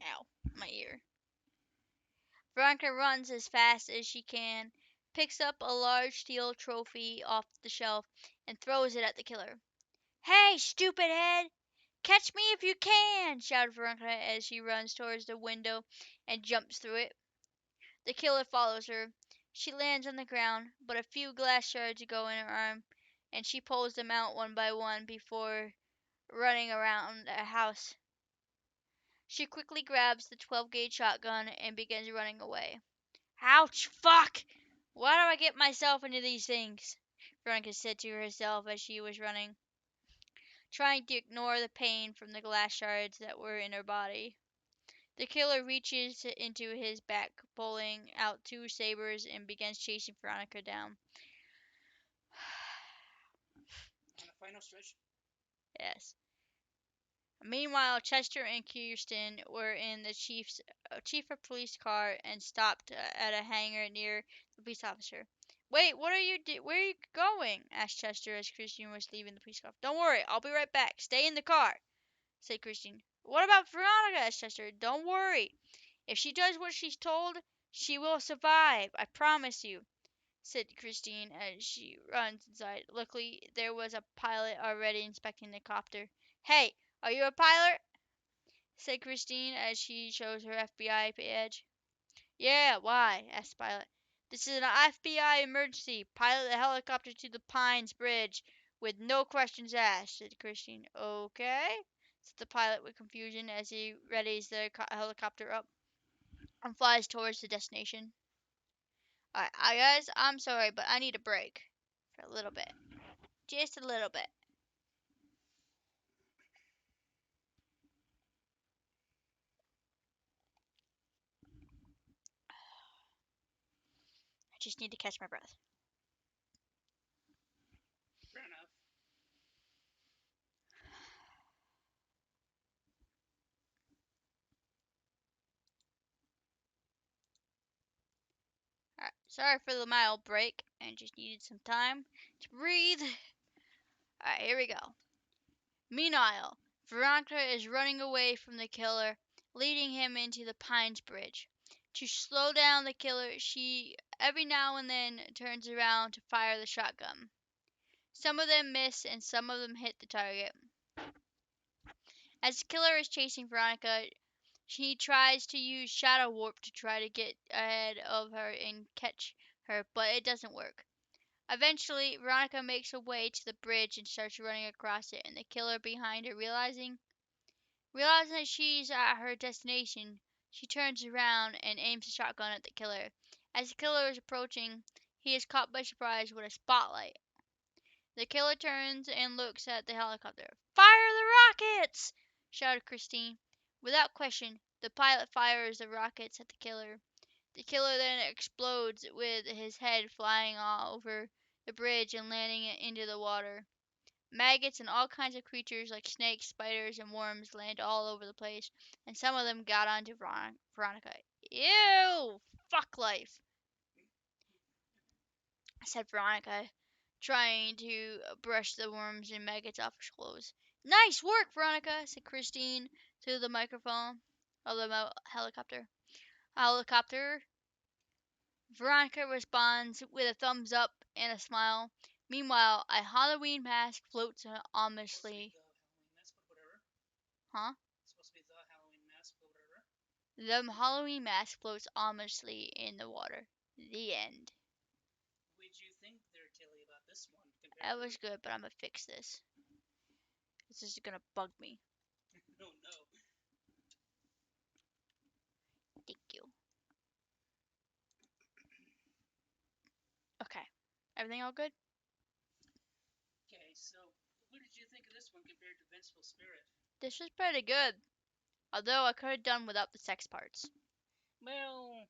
Ow, my ear. Veronica runs as fast as she can, picks up a large steel trophy off the shelf, and throws it at the killer. Hey, stupid head! Catch me if you can! Shouted Veronica as she runs towards the window and jumps through it. The killer follows her. She lands on the ground, but a few glass shards go in her arm, and she pulls them out one by one before running around the house. She quickly grabs the 12-gauge shotgun and begins running away. Ouch! Fuck! Why do I get myself into these things? Veronica said to herself as she was running, trying to ignore the pain from the glass shards that were in her body. The killer reaches into his back, pulling out two sabers, and begins chasing Veronica down. Yes. Meanwhile, Chester and Kirsten were in the chief of police car and stopped at a hangar near the police officer. Wait, what are you where are you going? Asked Chester as Kirsten was leaving the police car. Don't worry, I'll be right back. Stay in the car, said Kirsten. What about Veronica? Asked Chester. Don't worry. If she does what she's told, she will survive. I promise you, said Christine as she runs inside. Luckily, there was a pilot already inspecting the copter. Hey, are you a pilot? Said Christine as she shows her FBI badge. Yeah, why? Asked the pilot. This is an FBI emergency. Pilot the helicopter to the Pines Bridge with no questions asked, said Christine. Okay, said the pilot with confusion as he readies the helicopter up and flies towards the destination. Alright, guys, I'm sorry, but I need a break for a little bit. Just a little bit. I just need to catch my breath. Fair enough. Alright, sorry for the mild break, and just needed some time to breathe. Alright, here we go. Meanwhile, Veronica is running away from the killer, leading him into the Pines Bridge. To slow down the killer, she every now and then turns around to fire the shotgun. Some of them miss and some of them hit the target. As the killer is chasing Veronica, she tries to use shadow warp to try to get ahead of her and catch her, but it doesn't work. Eventually, Veronica makes her way to the bridge and starts running across it, and the killer behind her, realizing that she's at her destination, she turns around and aims a shotgun at the killer. As the killer is approaching, he is caught by surprise with a spotlight. The killer turns and looks at the helicopter. "Fire the rockets!" shouted Christine. Without question, the pilot fires the rockets at the killer. The killer then explodes with his head flying all over the bridge and landing into the water. Maggots and all kinds of creatures like snakes, spiders, and worms land all over the place, and some of them got onto Veronica. Ew! Fuck life, said Veronica, trying to brush the worms and maggots off her clothes. Nice work, Veronica, said Christine through the microphone of the helicopter. Helicopter. Veronica responds with a thumbs up and a smile. Meanwhile, a Halloween mask floats ominously. Huh? The Halloween mask floats ominously in the water. The end. What did you think there, Tilly, about this one? That was good, but I'm gonna fix this. This is gonna bug me. No, no. Thank you. Okay. Everything all good? Okay, so what did you think of this one compared to Vengeful Spirit? This was pretty good. Although I could have done without the sex parts. Well,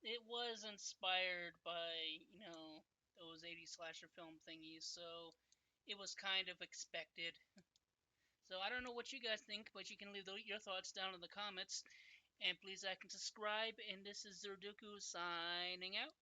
it was inspired by, those 80s slasher film thingies, so it was kind of expected. So I don't know what you guys think, but you can leave your thoughts down in the comments. And please like and subscribe. And this is Zerduku signing out.